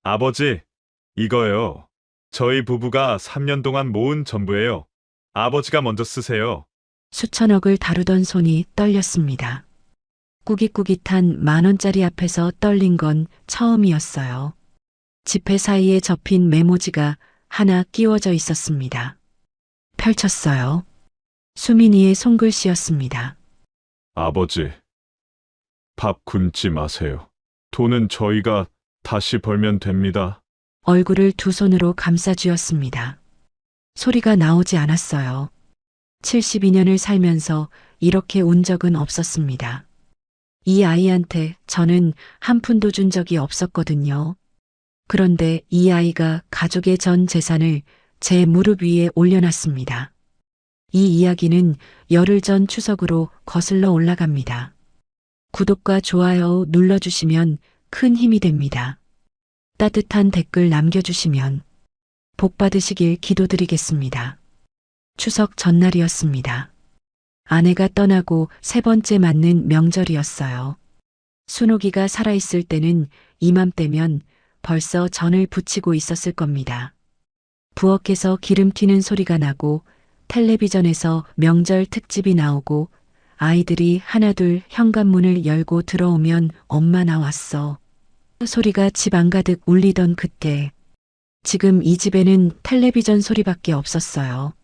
아버지, 이거요. 저희 부부가 3년 동안 모은 전부예요. 아버지가 먼저 쓰세요. 수천억을 다루던 손이 떨렸습니다. 꾸깃꾸깃한 10,000원짜리 앞에서 떨린 건 처음이었어요. 지폐 사이에 접힌 메모지가 하나 끼워져 있었습니다. 펼쳤어요. 수민이의 손글씨였습니다. 아버지, 밥 굶지 마세요. 돈은 저희가 다시 벌면 됩니다. 얼굴을 두 손으로 감싸 쥐었습니다. 소리가 나오지 않았어요. 72년을 살면서 이렇게 운 적은 없었습니다. 이 아이한테 저는 한 푼도 준 적이 없었거든요. 그런데 이 아이가 가족의 전 재산을 제 무릎 위에 올려놨습니다. 이 이야기는 열흘 전 추석으로 거슬러 올라갑니다. 구독과 좋아요 눌러주시면 큰 힘이 됩니다. 따뜻한 댓글 남겨주시면 복 받으시길 기도드리겠습니다. 추석 전날이었습니다. 아내가 떠나고 세 번째 맞는 명절이었어요. 순옥이가 살아있을 때는 이맘때면 벌써 전을 부치고 있었을 겁니다. 부엌에서 기름 튀는 소리가 나고 텔레비전에서 명절 특집이 나오고 아이들이 하나둘 현관문을 열고 들어오면 엄마 나왔어. 소리가 집 안가득 울리던 그때 지금 이 집에는 텔레비전 소리밖에 없었어요.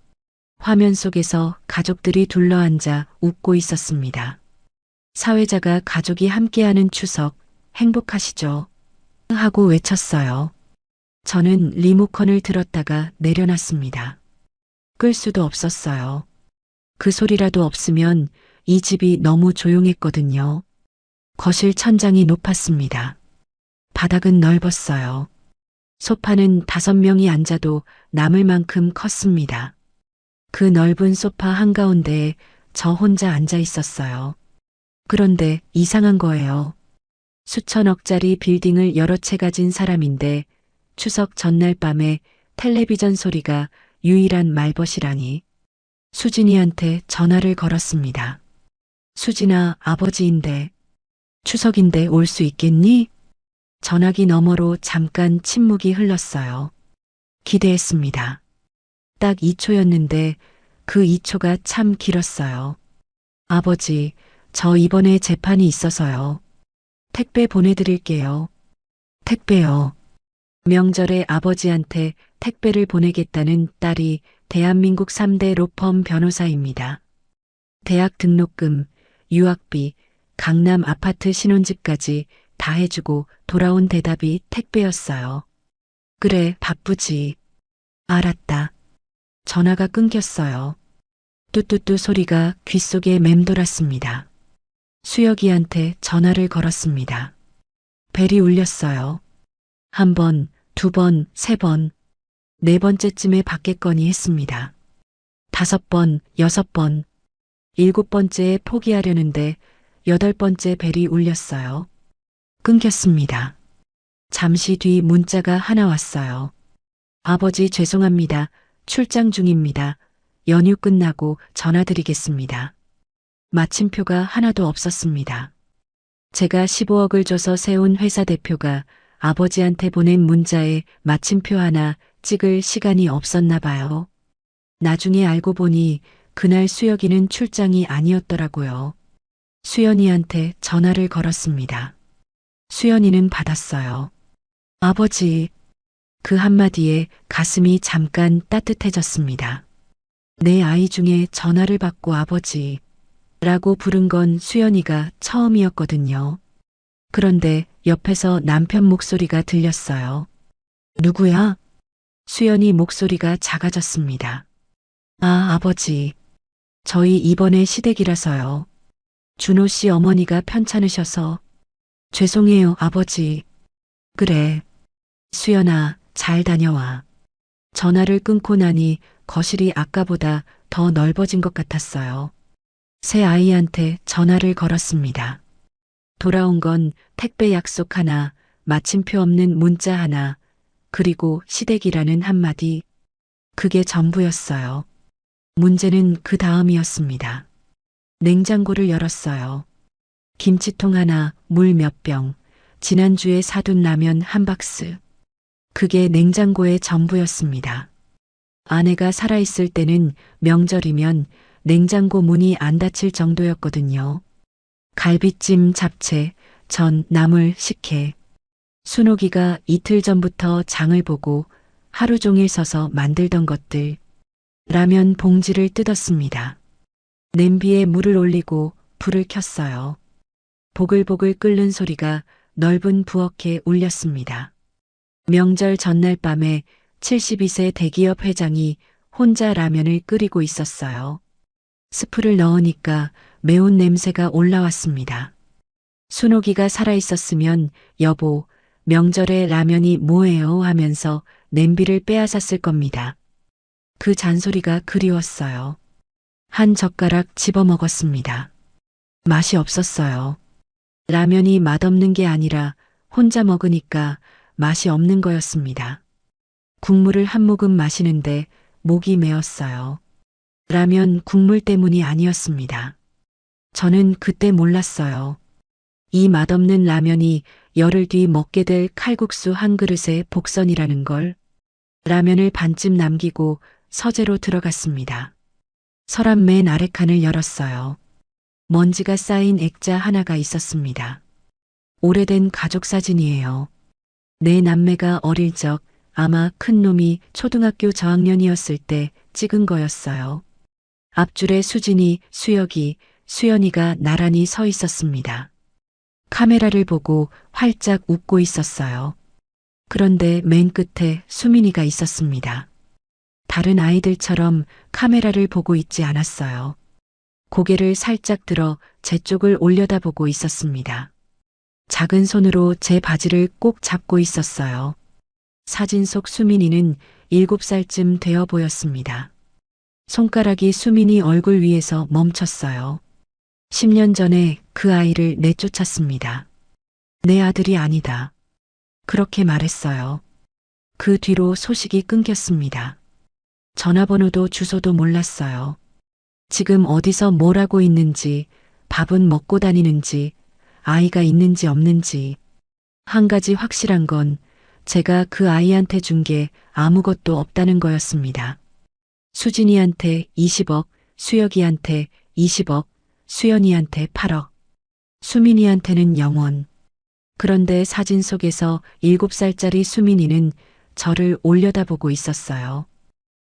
화면 속에서 가족들이 둘러앉아 웃고 있었습니다. 사회자가 가족이 함께하는 추석 행복하시죠? 하고 외쳤어요. 저는 리모컨을 들었다가 내려놨습니다. 끌 수도 없었어요. 그 소리라도 없으면 이 집이 너무 조용했거든요. 거실 천장이 높았습니다. 바닥은 넓었어요. 소파는 5명이 앉아도 남을 만큼 컸습니다. 그 넓은 소파 한가운데에 저 혼자 앉아 있었어요. 그런데 이상한 거예요. 수천억짜리 빌딩을 여러 채 가진 사람인데 추석 전날 밤에 텔레비전 소리가 유일한 말벗이라니. 수진이한테 전화를 걸었습니다. 수진아, 아버지인데 추석인데 올 수 있겠니? 전화기 너머로 잠깐 침묵이 흘렀어요. 기대했습니다. 딱 2초였는데 그 2초가 참 길었어요. 아버지, 저 이번에 재판이 있어서요. 택배 보내드릴게요. 택배요. 명절에 아버지한테 택배를 보내겠다는 딸이 대한민국 3대 로펌 변호사입니다. 대학 등록금, 유학비, 강남 아파트 신혼집까지 다 해주고 돌아온 대답이 택배였어요. 그래, 바쁘지. 알았다. 전화가 끊겼어요. 뚜뚜뚜 소리가 귓속에 맴돌았습니다. 수혁이한테 전화를 걸었습니다. 벨이 울렸어요. 1번, 2번, 3번, 4번째쯤에 받겠거니 했습니다. 5번, 6번, 7번째에 포기하려는데 8번째 벨이 울렸어요. 끊겼습니다. 잠시 뒤 문자가 하나 왔어요. 아버지 죄송합니다. 출장 중입니다. 연휴 끝나고 전화드리겠습니다. 마침표가 하나도 없었습니다. 제가 15억을 줘서 세운 회사 대표가 아버지한테 보낸 문자에 마침표 하나 찍을 시간이 없었나 봐요. 나중에 알고 보니 그날 수혁이는 출장이 아니었더라고요. 수연이한테 전화를 걸었습니다. 수연이는 받았어요. 아버지, 그 한마디에 가슴이 잠깐 따뜻해졌습니다. 내 아이 중에 전화를 받고 아버지 라고 부른 건 수연이가 처음이었거든요. 그런데 옆에서 남편 목소리가 들렸어요. 누구야? 수연이 목소리가 작아졌습니다. 아, 아버지. 저희 이번에 시댁이라서요. 준호 씨 어머니가 편찮으셔서. 죄송해요, 아버지. 그래. 수연아, 잘 다녀와. 전화를 끊고 나니 거실이 아까보다 더 넓어진 것 같았어요. 새 아이한테 전화를 걸었습니다. 돌아온 건 택배 약속 하나, 마침표 없는 문자 하나, 그리고 시댁이라는 한마디. 그게 전부였어요. 문제는 그 다음이었습니다. 냉장고를 열었어요. 김치통 하나, 물 몇 병, 지난주에 사둔 라면 한 박스. 그게 냉장고의 전부였습니다. 아내가 살아있을 때는 명절이면 냉장고 문이 안 닫힐 정도였거든요. 갈비찜, 잡채, 전, 나물, 식혜. 순옥이가 이틀 전부터 장을 보고 하루 종일 서서 만들던 것들. 라면 봉지를 뜯었습니다. 냄비에 물을 올리고 불을 켰어요. 보글보글 끓는 소리가 넓은 부엌에 울렸습니다. 명절 전날 밤에 72세 대기업 회장이 혼자 라면을 끓이고 있었어요. 스프를 넣으니까 매운 냄새가 올라왔습니다. 순옥이가 살아있었으면 여보, 명절에 라면이 뭐예요 하면서 냄비를 빼앗았을 겁니다. 그 잔소리가 그리웠어요. 한 젓가락 집어 먹었습니다. 맛이 없었어요. 라면이 맛없는 게 아니라 혼자 먹으니까 맛이 없는 거였습니다. 국물을 한 모금 마시는데 목이 메었어요. 라면 국물 때문이 아니었습니다. 저는 그때 몰랐어요. 이 맛없는 라면이 열흘 뒤 먹게 될 칼국수 한 그릇의 복선이라는 걸. 라면을 반쯤 남기고 서재로 들어갔습니다. 서랍 맨 아래 칸을 열었어요. 먼지가 쌓인 액자 하나가 있었습니다. 오래된 가족 사진이에요. 내 남매가 어릴 적 아마 큰 놈이 초등학교 저학년이었을 때 찍은 거였어요. 앞줄에 수진이, 수혁이, 수연이가 나란히 서 있었습니다. 카메라를 보고 활짝 웃고 있었어요. 그런데 맨 끝에 수민이가 있었습니다. 다른 아이들처럼 카메라를 보고 있지 않았어요. 고개를 살짝 들어 제 쪽을 올려다보고 있었습니다. 작은 손으로 제 바지를 꼭 잡고 있었어요. 사진 속 수민이는 7살쯤 되어 보였습니다. 손가락이 수민이 얼굴 위에서 멈췄어요. 10년 전에 그 아이를 내쫓았습니다. 내 아들이 아니다. 그렇게 말했어요. 그 뒤로 소식이 끊겼습니다. 전화번호도 주소도 몰랐어요. 지금 어디서 뭘 하고 있는지, 밥은 먹고 다니는지, 아이가 있는지 없는지. 한 가지 확실한 건 제가 그 아이한테 준 게 아무것도 없다는 거였습니다. 수진이한테 20억, 수혁이한테 20억, 수연이한테 8억, 수민이한테는 0원. 그런데 사진 속에서 7살짜리 수민이는 저를 올려다보고 있었어요.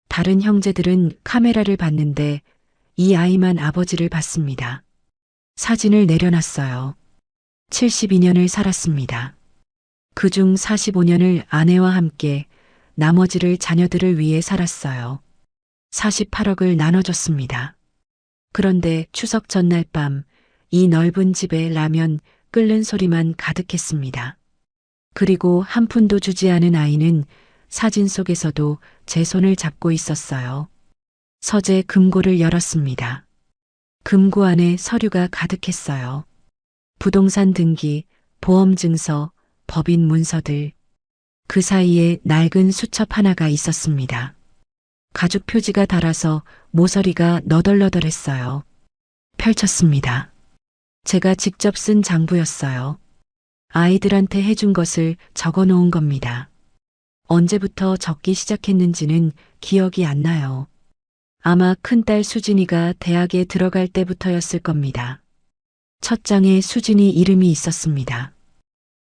다른 형제들은 카메라를 봤는데 이 아이만 아버지를 봤습니다. 사진을 내려놨어요. 72년을 살았습니다. 그중 45년을 아내와 함께 나머지를 자녀들을 위해 살았어요. 48억을 나눠줬습니다. 그런데 추석 전날 밤 이 넓은 집에 라면 끓는 소리만 가득했습니다. 그리고 한 푼도 주지 않은 아이는 사진 속에서도 제 손을 잡고 있었어요. 서재 금고를 열었습니다. 금고 안에 서류가 가득했어요. 부동산 등기, 보험증서, 법인 문서들. 그 사이에 낡은 수첩 하나가 있었습니다. 가죽 표지가 달아서 모서리가 너덜너덜했어요. 펼쳤습니다. 제가 직접 쓴 장부였어요. 아이들한테 해준 것을 적어 놓은 겁니다. 언제부터 적기 시작했는지는 기억이 안 나요. 아마 큰딸 수진이가 대학에 들어갈 때부터였을 겁니다. 첫 장에 수진이 이름이 있었습니다.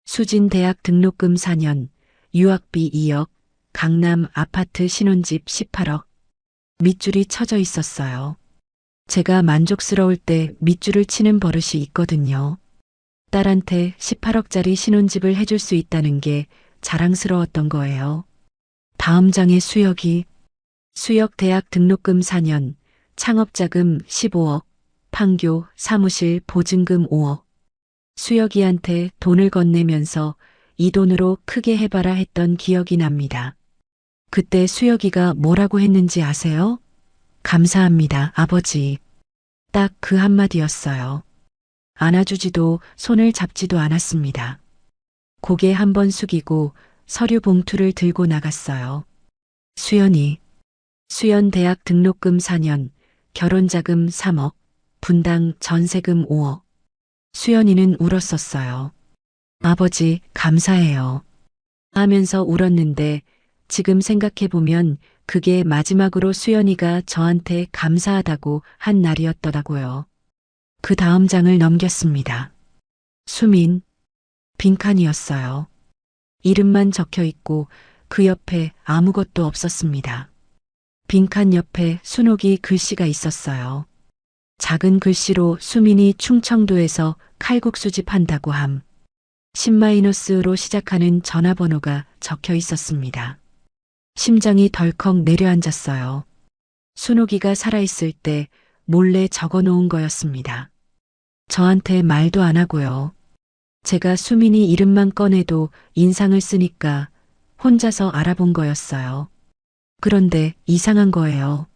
수진 대학 등록금 4년, 유학비 2억, 강남 아파트 신혼집 18억. 밑줄이 쳐져 있었어요. 제가 만족스러울 때 밑줄을 치는 버릇이 있거든요. 딸한테 18억짜리 신혼집을 해줄 수 있다는 게 자랑스러웠던 거예요. 다음 장에 수혁이, 수혁 대학 등록금 4년, 창업자금 15억, 판교 사무실 보증금 5억. 수혁이한테 돈을 건네면서 이 돈으로 크게 해봐라 했던 기억이 납니다. 그때 수혁이가 뭐라고 했는지 아세요? 감사합니다, 아버지. 딱 그 한마디였어요. 안아주지도 손을 잡지도 않았습니다. 고개 한번 숙이고 서류 봉투를 들고 나갔어요. 수연이. 수연 대학 등록금 4년, 결혼자금 3억, 분당 전세금 5억. 수연이는 울었었어요. 아버지, 감사해요. 하면서 울었는데 지금 생각해보면 그게 마지막으로 수연이가 저한테 감사하다고 한 날이었더라고요. 그 다음 장을 넘겼습니다. 수민, 빈칸이었어요. 이름만 적혀 있고 그 옆에 아무것도 없었습니다. 빈칸 옆에 순옥이 글씨가 있었어요. 작은 글씨로 수민이 충청도에서 칼국수집 한다고 함. 10-로 시작하는 전화번호가 적혀 있었습니다. 심장이 덜컥 내려앉았어요. 순옥이가 살아있을 때 몰래 적어 놓은 거였습니다. 저한테 말도 안 하고요. 제가 수민이 이름만 꺼내도 인상을 쓰니까 혼자서 알아본 거였어요. 그런데 이상한 거예요.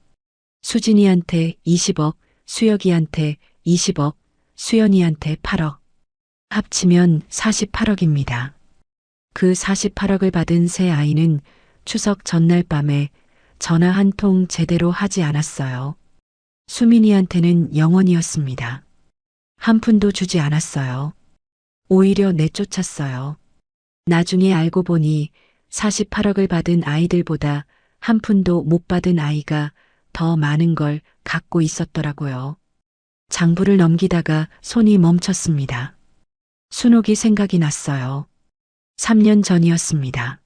수진이한테 20억, 수혁이한테 20억, 수연이한테 8억. 합치면 48억입니다. 그 48억을 받은 새 아이는 추석 전날 밤에 전화 한 통 제대로 하지 않았어요. 수민이한테는 0원이었습니다. 한 푼도 주지 않았어요. 오히려 내쫓았어요. 나중에 알고 보니 48억을 받은 아이들보다 한 푼도 못 받은 아이가 더 많은 걸 갖고 있었더라고요. 장부를 넘기다가 손이 멈췄습니다. 순옥이 생각이 났어요. 3년 전이었습니다.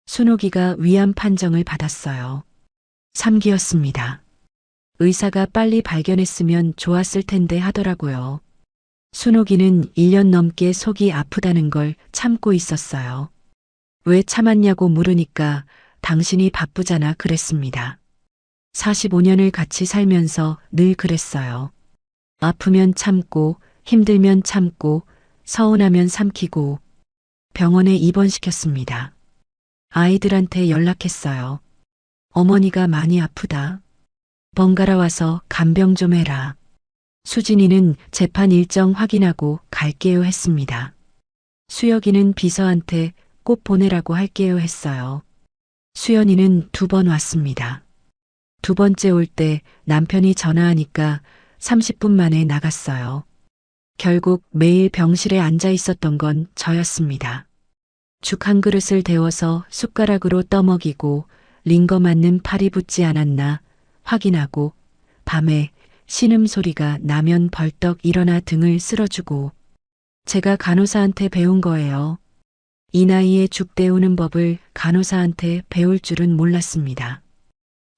순옥이가 위암 판정을 받았어요. 3기였습니다. 의사가 빨리 발견했으면 좋았을 텐데 하더라고요. 순옥이는 1년 넘게 속이 아프다는 걸 참고 있었어요. 왜 참았냐고 물으니까 당신이 바쁘잖아 그랬습니다. 45년을 같이 살면서 늘 그랬어요. 아프면 참고, 힘들면 참고, 서운하면 삼키고, 병원에 입원시켰습니다. 아이들한테 연락했어요. 어머니가 많이 아프다. 번갈아 와서 간병 좀 해라. 수진이는 재판 일정 확인하고 갈게요 했습니다. 수혁이는 비서한테 꼭 보내라고 할게요 했어요. 수연이는 2번 왔습니다. 2번째 올 때 남편이 전화하니까 30분 만에 나갔어요. 결국 매일 병실에 앉아 있었던 건 저였습니다. 죽 한 그릇을 데워서 숟가락으로 떠먹이고 링거 맞는 팔이 붙지 않았나 확인하고 밤에 신음소리가 나면 벌떡 일어나 등을 쓸어주고 제가 간호사한테 배운 거예요. 이 나이에 죽 데우는 법을 간호사한테 배울 줄은 몰랐습니다.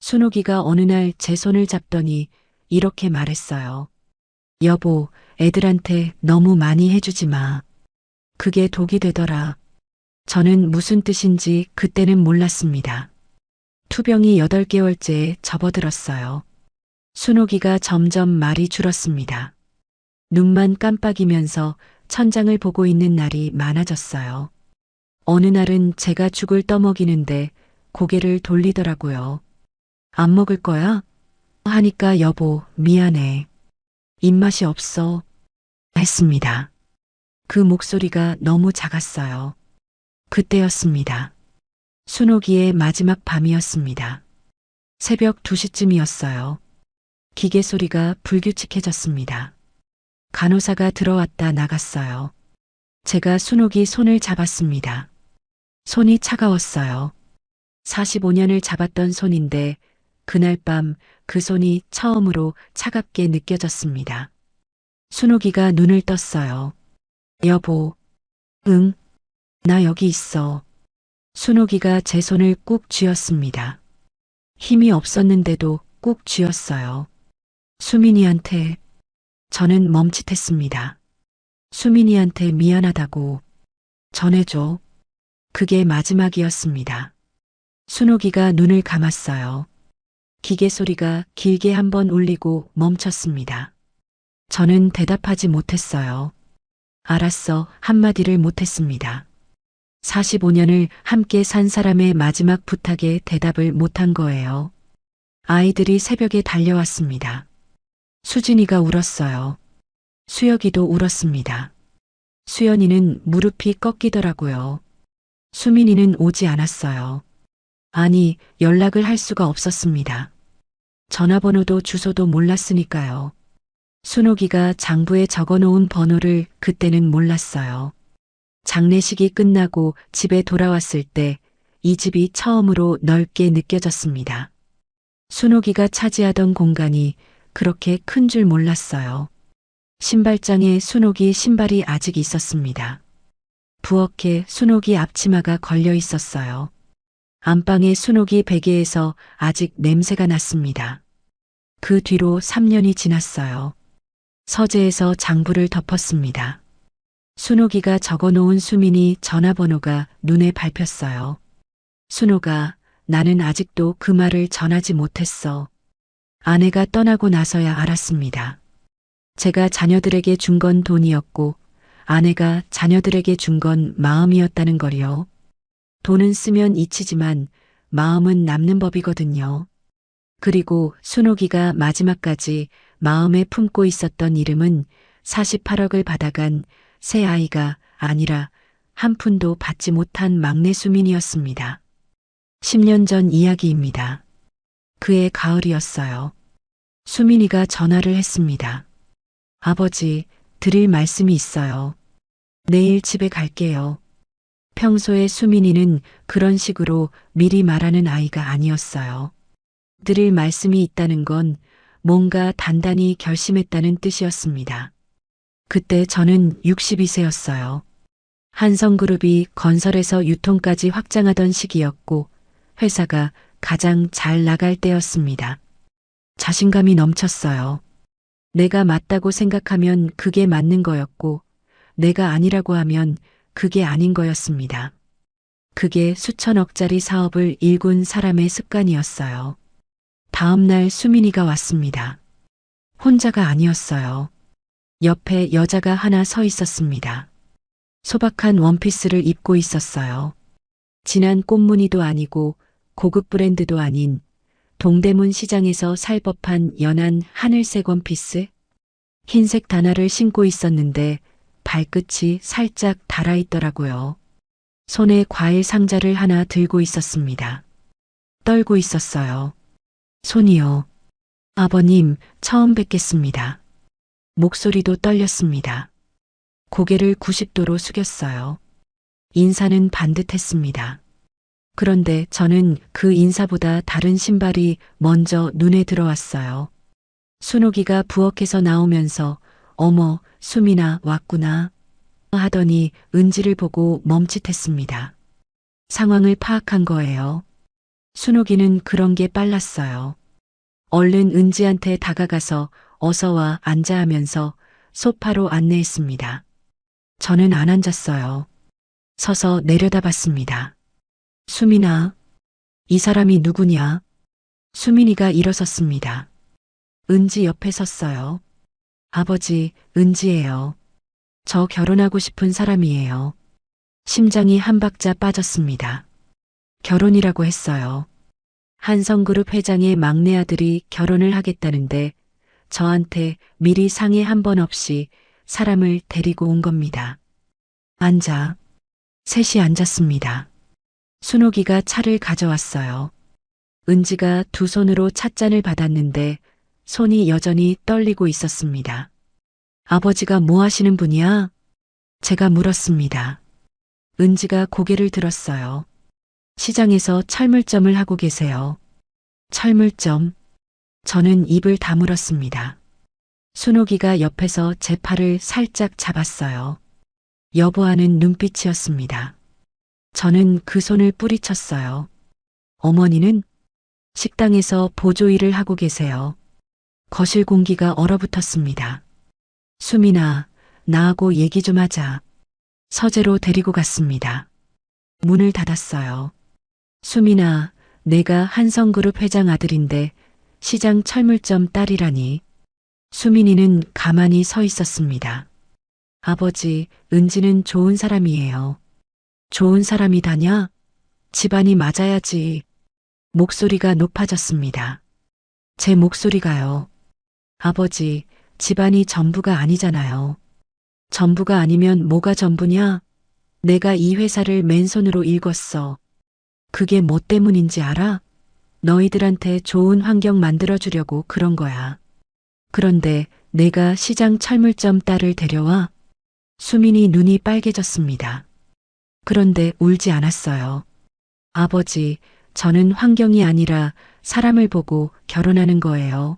순옥이가 어느 날 제 손을 잡더니 이렇게 말했어요. 여보, 애들한테 너무 많이 해주지 마. 그게 독이 되더라. 저는 무슨 뜻인지 그때는 몰랐습니다. 투병이 8개월째에 접어들었어요. 순옥이가 점점 말이 줄었습니다. 눈만 깜빡이면서 천장을 보고 있는 날이 많아졌어요. 어느 날은 제가 죽을 떠먹이는데 고개를 돌리더라고요. 안 먹을 거야? 하니까 여보, 미안해. 입맛이 없어. 했습니다. 그 목소리가 너무 작았어요. 그때였습니다. 순옥이의 마지막 밤이었습니다. 새벽 2시쯤이었어요. 기계 소리가 불규칙해졌습니다. 간호사가 들어왔다 나갔어요. 제가 순옥이 손을 잡았습니다. 손이 차가웠어요. 45년을 잡았던 손인데 그날 밤 그 손이 처음으로 차갑게 느껴졌습니다. 순옥이가 눈을 떴어요. 여보. 응, 나 여기 있어. 순옥이가 제 손을 꾹 쥐었습니다. 힘이 없었는데도 꾹 쥐었어요. 수민이한테. 저는 멈칫했습니다. 수민이한테 미안하다고 전해줘. 그게 마지막이었습니다. 순옥이가 눈을 감았어요. 기계 소리가 길게 한번 울리고 멈췄습니다. 저는 대답하지 못했어요. 알았어 한마디를 못했습니다. 45년을 함께 산 사람의 마지막 부탁에 대답을 못한 거예요. 아이들이 새벽에 달려왔습니다. 수진이가 울었어요. 수혁이도 울었습니다. 수연이는 무릎이 꺾이더라고요. 수민이는 오지 않았어요. 아니, 연락을 할 수가 없었습니다. 전화번호도 주소도 몰랐으니까요. 순옥이가 장부에 적어놓은 번호를 그때는 몰랐어요. 장례식이 끝나고 집에 돌아왔을 때 이 집이 처음으로 넓게 느껴졌습니다. 순옥이가 차지하던 공간이 그렇게 큰 줄 몰랐어요. 신발장에 순옥이 신발이 아직 있었습니다. 부엌에 순옥이 앞치마가 걸려 있었어요. 안방에 순옥이 베개에서 아직 냄새가 났습니다. 그 뒤로 3년이 지났어요. 서재에서 장부를 덮었습니다. 순옥이가 적어놓은 수민이 전화번호가 눈에 밟혔어요. 순옥아, 나는 아직도 그 말을 전하지 못했어. 아내가 떠나고 나서야 알았습니다. 제가 자녀들에게 준 건 돈이었고 아내가 자녀들에게 준 건 마음이었다는 걸요. 돈은 쓰면 잊히지만 마음은 남는 법이거든요. 그리고 순옥이가 마지막까지 마음에 품고 있었던 이름은 48억을 받아간 새 아이가 아니라 한 푼도 받지 못한 막내 수민이었습니다. 10년 전 이야기입니다. 그해 가을이었어요. 수민이가 전화를 했습니다. 아버지, 드릴 말씀이 있어요. 내일 집에 갈게요. 평소에 수민이는 그런 식으로 미리 말하는 아이가 아니었어요. 드릴 말씀이 있다는 건 뭔가 단단히 결심했다는 뜻이었습니다. 그때 저는 62세였어요. 한성그룹이 건설에서 유통까지 확장하던 시기였고 회사가 가장 잘 나갈 때였습니다. 자신감이 넘쳤어요. 내가 맞다고 생각하면 그게 맞는 거였고 내가 아니라고 하면 그게 아닌 거였습니다. 그게 수천억짜리 사업을 일군 사람의 습관이었어요. 다음 날 수민이가 왔습니다. 혼자가 아니었어요. 옆에 여자가 하나 서 있었습니다. 소박한 원피스를 입고 있었어요. 진한 꽃무늬도 아니고 고급 브랜드도 아닌 동대문 시장에서 살 법한 연한 하늘색 원피스? 흰색 단화를 신고 있었는데 발끝이 살짝 달아있더라고요. 손에 과일 상자를 하나 들고 있었습니다. 떨고 있었어요. 손이요. 아버님, 처음 뵙겠습니다. 목소리도 떨렸습니다. 고개를 90도로 숙였어요. 인사는 반듯했습니다. 그런데 저는 그 인사보다 다른 신발이 먼저 눈에 들어왔어요. 순옥이가 부엌에서 나오면서 어머, 수민아 왔구나 하더니 은지를 보고 멈칫했습니다. 상황을 파악한 거예요. 순옥이는 그런 게 빨랐어요. 얼른 은지한테 다가가서 어서 와 앉아 하면서 소파로 안내했습니다. 저는 안 앉았어요. 서서 내려다봤습니다. 수민아, 이 사람이 누구냐? 수민이가 일어섰습니다. 은지 옆에 섰어요. 아버지, 은지예요. 저 결혼하고 싶은 사람이에요. 심장이 한 박자 빠졌습니다. 결혼이라고 했어요. 한성그룹 회장의 막내 아들이 결혼을 하겠다는데 저한테 미리 상의 한 번 없이 사람을 데리고 온 겁니다. 앉아. 셋이 앉았습니다. 순옥이가 차를 가져왔어요. 은지가 두 손으로 찻잔을 받았는데 손이 여전히 떨리고 있었습니다. 아버지가 뭐 하시는 분이야? 제가 물었습니다. 은지가 고개를 들었어요. 시장에서 철물점을 하고 계세요. 철물점? 저는 입을 다물었습니다. 순옥이가 옆에서 제 팔을 살짝 잡았어요. 여보하는 눈빛이었습니다. 저는 그 손을 뿌리쳤어요. 어머니는 식당에서 보조 일을 하고 계세요. 거실 공기가 얼어붙었습니다. 수민아, 나하고 얘기 좀 하자. 서재로 데리고 갔습니다. 문을 닫았어요. 수민아, 내가 한성그룹 회장 아들인데 시장 철물점 딸이라니. 수민이는 가만히 서 있었습니다. 아버지, 은지는 좋은 사람이에요. 좋은 사람이다냐? 집안이 맞아야지. 목소리가 높아졌습니다. 제 목소리가요. 아버지, 집안이 전부가 아니잖아요. 전부가 아니면 뭐가 전부냐? 내가 이 회사를 맨손으로 일궜어. 그게 뭐 때문인지 알아? 너희들한테 좋은 환경 만들어주려고 그런 거야. 그런데 내가 시장 철물점 딸을 데려와? 수민이 눈이 빨개졌습니다. 그런데 울지 않았어요. 아버지, 저는 환경이 아니라 사람을 보고 결혼하는 거예요.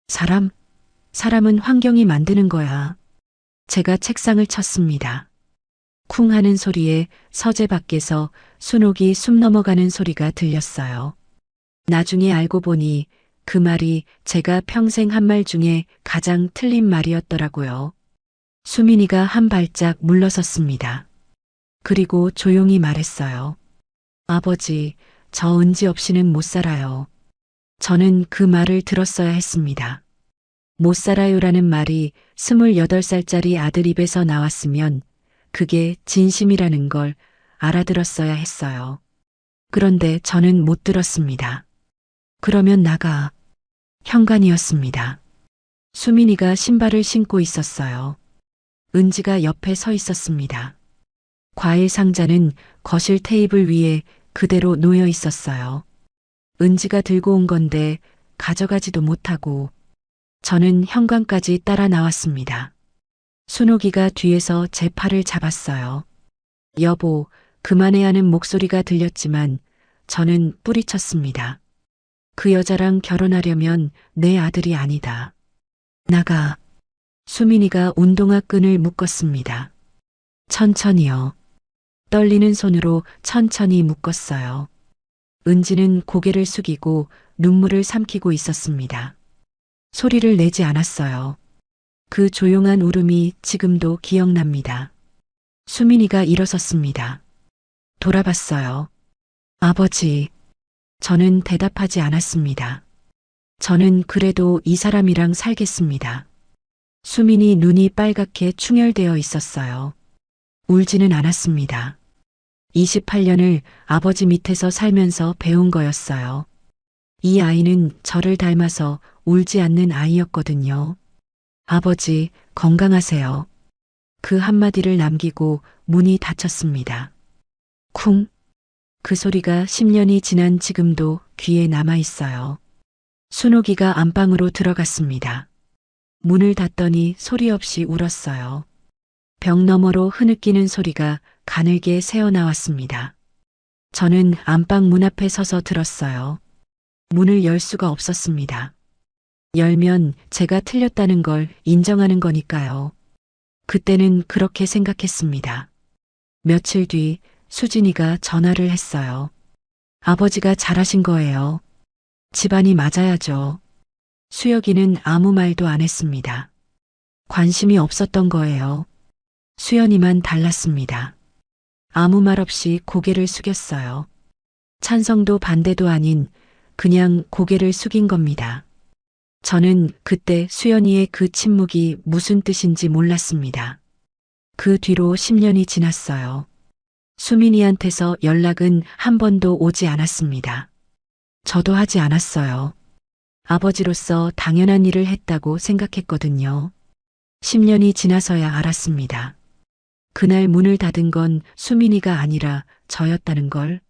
사람은 환경이 만드는 거야. 제가 책상을 쳤습니다. 쿵 하는 소리에 서재 밖에서 순옥이 숨 넘어가는 소리가 들렸어요. 나중에 알고 보니 그 말이 제가 평생 한 말 중에 가장 틀린 말이었더라고요. 수민이가 한 발짝 물러섰습니다. 그리고 조용히 말했어요. 아버지, 저 은지 없이는 못 살아요. 저는 그 말을 들었어야 했습니다. 못 살아요라는 말이 28살짜리 아들 입에서 나왔으면 그게 진심이라는 걸 알아들었어야 했어요. 그런데 저는 못 들었습니다. 그러면 나가. 현관이었습니다. 수민이가 신발을 신고 있었어요. 은지가 옆에 서 있었습니다. 과일 상자는 거실 테이블 위에 그대로 놓여 있었어요. 은지가 들고 온 건데 가져가지도 못하고 저는 현관까지 따라 나왔습니다. 순옥이가 뒤에서 제 팔을 잡았어요. 여보, 그만해 하는 목소리가 들렸지만 저는 뿌리쳤습니다. 그 여자랑 결혼하려면 내 아들이 아니다. 나가. 수민이가 운동화 끈을 묶었습니다. 천천히요. 떨리는 손으로 천천히 묶었어요. 은지는 고개를 숙이고 눈물을 삼키고 있었습니다. 소리를 내지 않았어요. 그 조용한 울음이 지금도 기억납니다. 수민이가 일어섰습니다. 돌아봤어요. 아버지. 저는 대답하지 않았습니다. 저는 그래도 이 사람이랑 살겠습니다. 수민이 눈이 빨갛게 충혈되어 있었어요. 울지는 않았습니다. 28년을 아버지 밑에서 살면서 배운 거였어요. 이 아이는 저를 닮아서 울지 않는 아이였거든요. 아버지, 건강하세요. 그 한마디를 남기고 문이 닫혔습니다. 쿵. 그 소리가 10년이 지난 지금도 귀에 남아 있어요. 순옥이가 안방으로 들어갔습니다. 문을 닫더니 소리 없이 울었어요. 벽 너머로 흐느끼는 소리가 가늘게 새어나왔습니다. 저는 안방 문 앞에 서서 들었어요. 문을 열 수가 없었습니다. 열면 제가 틀렸다는 걸 인정하는 거니까요. 그때는 그렇게 생각했습니다. 며칠 뒤 수진이가 전화를 했어요. 아버지가 잘하신 거예요. 집안이 맞아야죠. 수혁이는 아무 말도 안 했습니다. 관심이 없었던 거예요. 수연이만 달랐습니다. 아무 말 없이 고개를 숙였어요. 찬성도 반대도 아닌 그냥 고개를 숙인 겁니다. 저는 그때 수연이의 그 침묵이 무슨 뜻인지 몰랐습니다. 그 뒤로 10년이 지났어요. 수민이한테서 연락은 한 번도 오지 않았습니다. 저도 하지 않았어요. 아버지로서 당연한 일을 했다고 생각했거든요. 10년이 지나서야 알았습니다. 그날 문을 닫은 건 수민이가 아니라 저였다는 걸.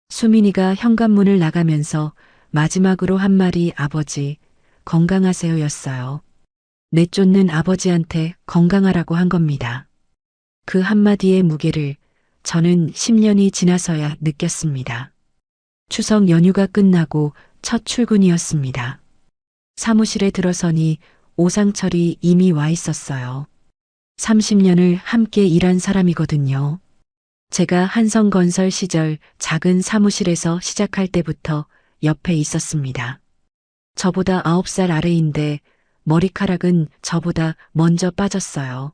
수민이가 현관문을 나가면서 마지막으로 한 말이 아버지, 건강하세요였어요. 내쫓는 아버지한테 건강하라고 한 겁니다. 그 한마디의 무게를 저는 10년이 지나서야 느꼈습니다. 추석 연휴가 끝나고 첫 출근이었습니다. 사무실에 들어서니 오상철이 이미 와 있었어요. 30년을 함께 일한 사람이거든요. 제가 한성건설 시절 작은 사무실에서 시작할 때부터 옆에 있었습니다. 저보다 9살 아래인데 머리카락은 저보다 먼저 빠졌어요.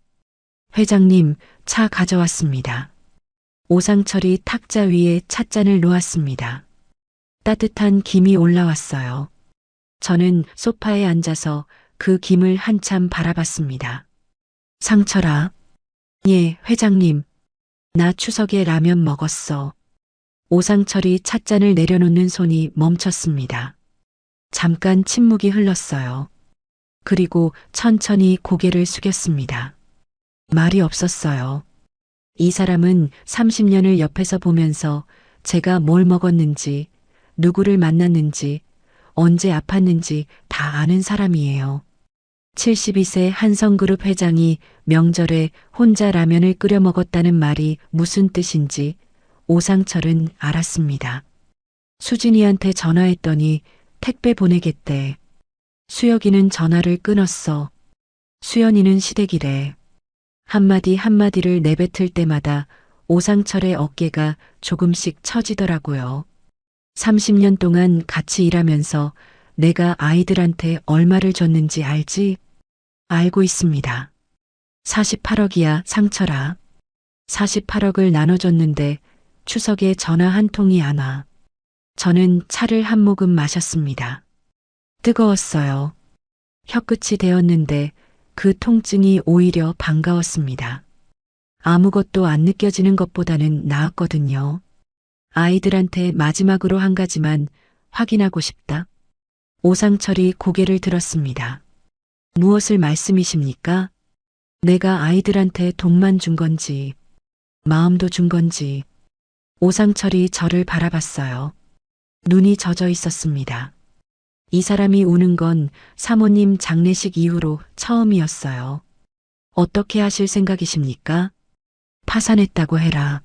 회장님, 차 가져왔습니다. 오상철이 탁자 위에 찻잔을 놓았습니다. 따뜻한 김이 올라왔어요. 저는 소파에 앉아서 그 김을 한참 바라봤습니다. 상철아. 예, 회장님. 나 추석에 라면 먹었어. 오상철이 찻잔을 내려놓는 손이 멈췄습니다. 잠깐 침묵이 흘렀어요. 그리고 천천히 고개를 숙였습니다. 말이 없었어요. 이 사람은 30년을 옆에서 보면서 제가 뭘 먹었는지, 누구를 만났는지, 언제 아팠는지 다 아는 사람이에요. 72세 한성그룹 회장이 명절에 혼자 라면을 끓여 먹었다는 말이 무슨 뜻인지 오상철은 알았습니다. 수진이한테 전화했더니 택배 보내겠대. 수혁이는 전화를 끊었어. 수연이는 시댁이래. 한마디 한마디를 내뱉을 때마다 오상철의 어깨가 조금씩 처지더라고요. 30년 동안 같이 일하면서 내가 아이들한테 얼마를 줬는지 알지? 알고 있습니다. 48억이야, 상철아. 48억을 나눠줬는데 추석에 전화 한 통이 안 와. 저는 차를 한 모금 마셨습니다. 뜨거웠어요. 혀끝이 데었는데 그 통증이 오히려 반가웠습니다. 아무것도 안 느껴지는 것보다는 나았거든요. 아이들한테 마지막으로 한 가지만 확인하고 싶다. 오상철이 고개를 들었습니다. 무엇을 말씀이십니까? 내가 아이들한테 돈만 준 건지, 마음도 준 건지. 오상철이 저를 바라봤어요. 눈이 젖어 있었습니다. 이 사람이 우는 건 사모님 장례식 이후로 처음이었어요. 어떻게 하실 생각이십니까? 파산했다고 해라.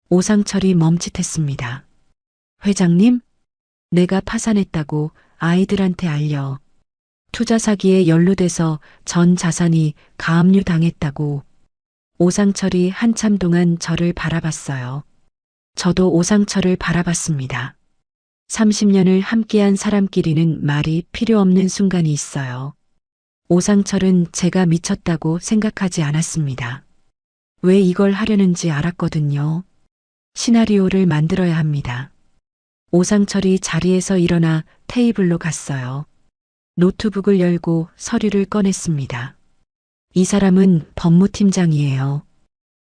오상철이 멈칫했습니다. 회장님? 내가 파산했다고 아이들한테 알려. 투자 사기에 연루돼서 전 자산이 가압류 당했다고. 오상철이 한참 동안 저를 바라봤어요. 저도 오상철을 바라봤습니다. 30년을 함께한 사람끼리는 말이 필요 없는 순간이 있어요. 오상철은 제가 미쳤다고 생각하지 않았습니다. 왜 이걸 하려는지 알았거든요. 시나리오를 만들어야 합니다. 오상철이 자리에서 일어나 테이블로 갔어요. 노트북을 열고 서류를 꺼냈습니다. 이 사람은 법무팀장이에요.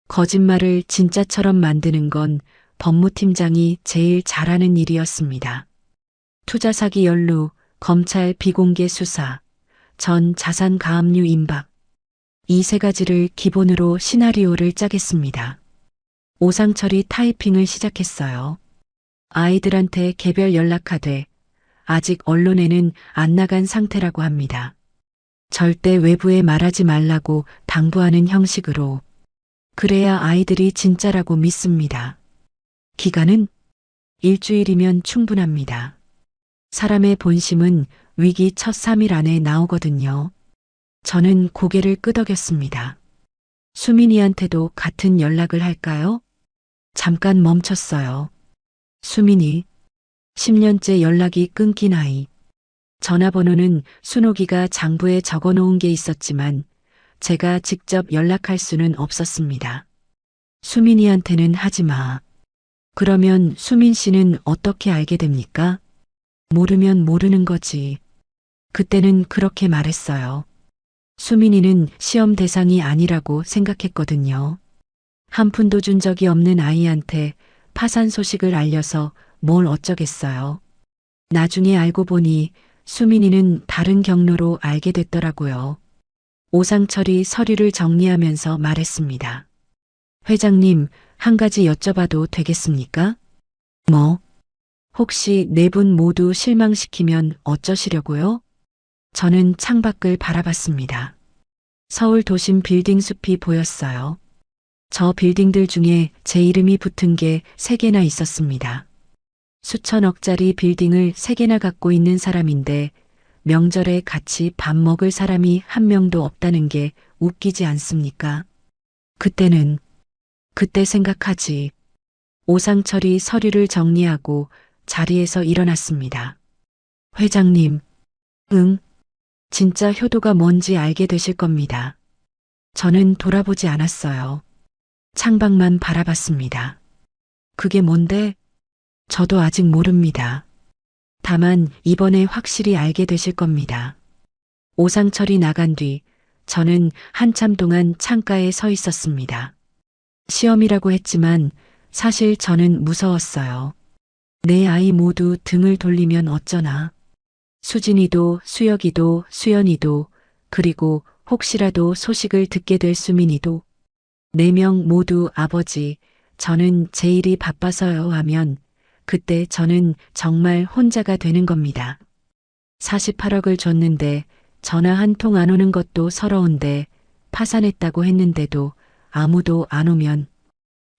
거짓말을 진짜처럼 만드는 건 법무팀장이 제일 잘하는 일이었습니다. 투자 사기 연루, 검찰 비공개 수사, 전 자산 가압류 임박. 이 세 가지를 기본으로 시나리오를 짜겠습니다. 오상철이 타이핑을 시작했어요. 아이들한테 개별 연락하되 아직 언론에는 안 나간 상태라고 합니다. 절대 외부에 말하지 말라고 당부하는 형식으로. 그래야 아이들이 진짜라고 믿습니다. 기간은 일주일이면 충분합니다. 사람의 본심은 위기 첫 3일 안에 나오거든요. 저는 고개를 끄덕였습니다. 수민이한테도 같은 연락을 할까요? 잠깐 멈췄어요. 수민이 10년째 연락이 끊긴 아이. 전화번호는 순옥이가 장부에 적어놓은 게 있었지만 제가 직접 연락할 수는 없었습니다. 수민이한테는 하지 마. 그러면 수민 씨는 어떻게 알게 됩니까? 모르면 모르는 거지. 그때는 그렇게 말했어요. 수민이는 시험 대상이 아니라고 생각했거든요. 한 푼도 준 적이 없는 아이한테 파산 소식을 알려서 뭘 어쩌겠어요. 나중에 알고 보니 수민이는 다른 경로로 알게 됐더라고요. 오상철이 서류를 정리하면서 말했습니다. 회장님, 한 가지 여쭤봐도 되겠습니까? 뭐? 혹시 네 분 모두 실망시키면 어쩌시려고요? 저는 창밖을 바라봤습니다. 서울 도심 빌딩 숲이 보였어요. 저 빌딩들 중에 제 이름이 붙은 게 3개나 있었습니다. 수천억짜리 빌딩을 3개나 갖고 있는 사람인데 명절에 같이 밥 먹을 사람이 한 명도 없다는 게 웃기지 않습니까? 그때 생각하지. 오상철이 서류를 정리하고 자리에서 일어났습니다. 회장님, 응, 진짜 효도가 뭔지 알게 되실 겁니다. 저는 돌아보지 않았어요. 창밖만 바라봤습니다. 그게 뭔데? 저도 아직 모릅니다. 다만 이번에 확실히 알게 되실 겁니다. 오상철이 나간 뒤 저는 한참 동안 창가에 서 있었습니다. 시험이라고 했지만 사실 저는 무서웠어요. 내 아이 모두 등을 돌리면 어쩌나. 수진이도 수혁이도 수연이도 그리고 혹시라도 소식을 듣게 될 수민이도 4명 모두 아버지, 저는 제 일이 바빠서요 하면 그때 저는 정말 혼자가 되는 겁니다. 48억을 줬는데 전화 한 통 안 오는 것도 서러운데 파산했다고 했는데도 아무도 안 오면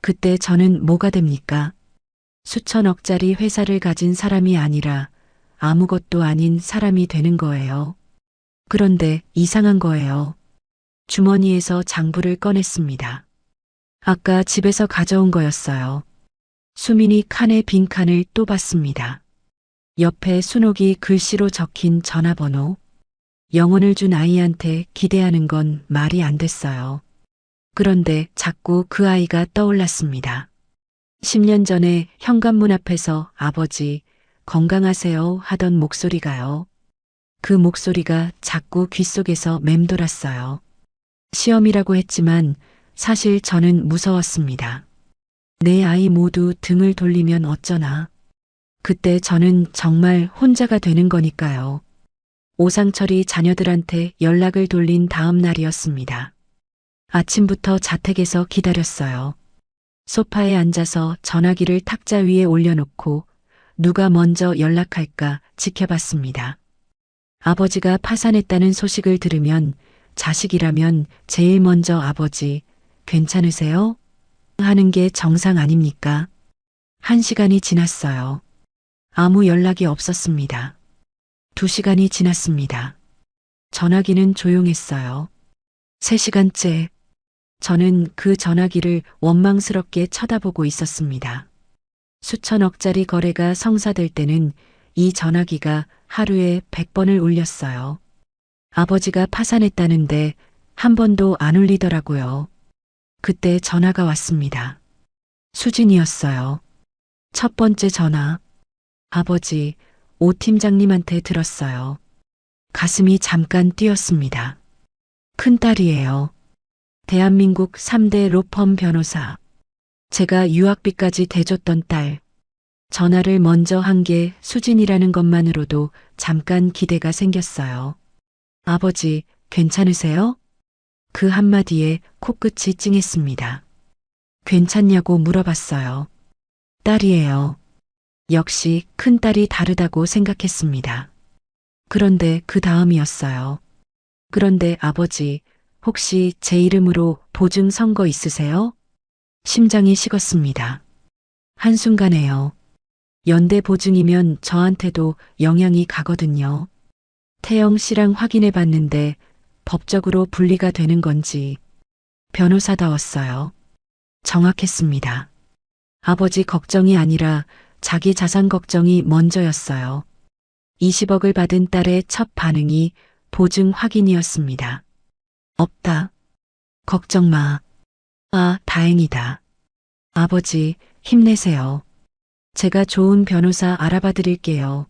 그때 저는 뭐가 됩니까? 수천억짜리 회사를 가진 사람이 아니라 아무것도 아닌 사람이 되는 거예요. 그런데 이상한 거예요. 주머니에서 장부를 꺼냈습니다. 아까 집에서 가져온 거였어요. 수민이 칸에 빈 칸을 또 봤습니다. 옆에 순옥이 글씨로 적힌 전화번호. 영혼을 준 아이한테 기대하는 건 말이 안 됐어요. 그런데 자꾸 그 아이가 떠올랐습니다. 10년 전에 현관문 앞에서 아버지 건강하세요 하던 목소리가요. 그 목소리가 자꾸 귓속에서 맴돌았어요. 시험이라고 했지만 사실 저는 무서웠습니다. 내 아이 모두 등을 돌리면 어쩌나. 그때 저는 정말 혼자가 되는 거니까요. 오상철이 자녀들한테 연락을 돌린 다음 날이었습니다. 아침부터 자택에서 기다렸어요. 소파에 앉아서 전화기를 탁자 위에 올려놓고 누가 먼저 연락할까 지켜봤습니다. 아버지가 파산했다는 소식을 들으면 자식이라면 제일 먼저 아버지, 괜찮으세요? 하는 게 정상 아닙니까? 1시간이 지났어요. 아무 연락이 없었습니다. 2시간이 지났습니다. 전화기는 조용했어요. 3시간째 저는 그 전화기를 원망스럽게 쳐다보고 있었습니다. 수천억짜리 거래가 성사될 때는 이 전화기가 하루에 100번을 울렸어요. 아버지가 파산했다는데 한 번도 안 울리더라고요. 그때 전화가 왔습니다. 수진이었어요. 첫 번째 전화. 아버지, 오 팀장님한테 들었어요. 가슴이 잠깐 뛰었습니다. 큰딸이에요. 대한민국 3대 로펌 변호사. 제가 유학비까지 대줬던 딸. 전화를 먼저 한 게 수진이라는 것만으로도 잠깐 기대가 생겼어요. 아버지, 괜찮으세요? 그 한마디에 코끝이 찡했습니다. 괜찮냐고 물어봤어요. 딸이에요. 역시 큰딸이 다르다고 생각했습니다. 그런데 그 다음이었어요. 그런데 아버지, 혹시 제 이름으로 보증 선거 있으세요? 심장이 식었습니다. 한순간에요. 연대 보증이면 저한테도 영향이 가거든요. 태영 씨랑 확인해 봤는데 법적으로 분리가 되는 건지 변호사다웠어요. 정확했습니다. 아버지 걱정이 아니라 자기 자산 걱정이 먼저였어요. 20억을 받은 딸의 첫 반응이 보증 확인이었습니다. 없다. 걱정 마. 아, 다행이다. 아버지, 힘내세요. 제가 좋은 변호사 알아봐 드릴게요.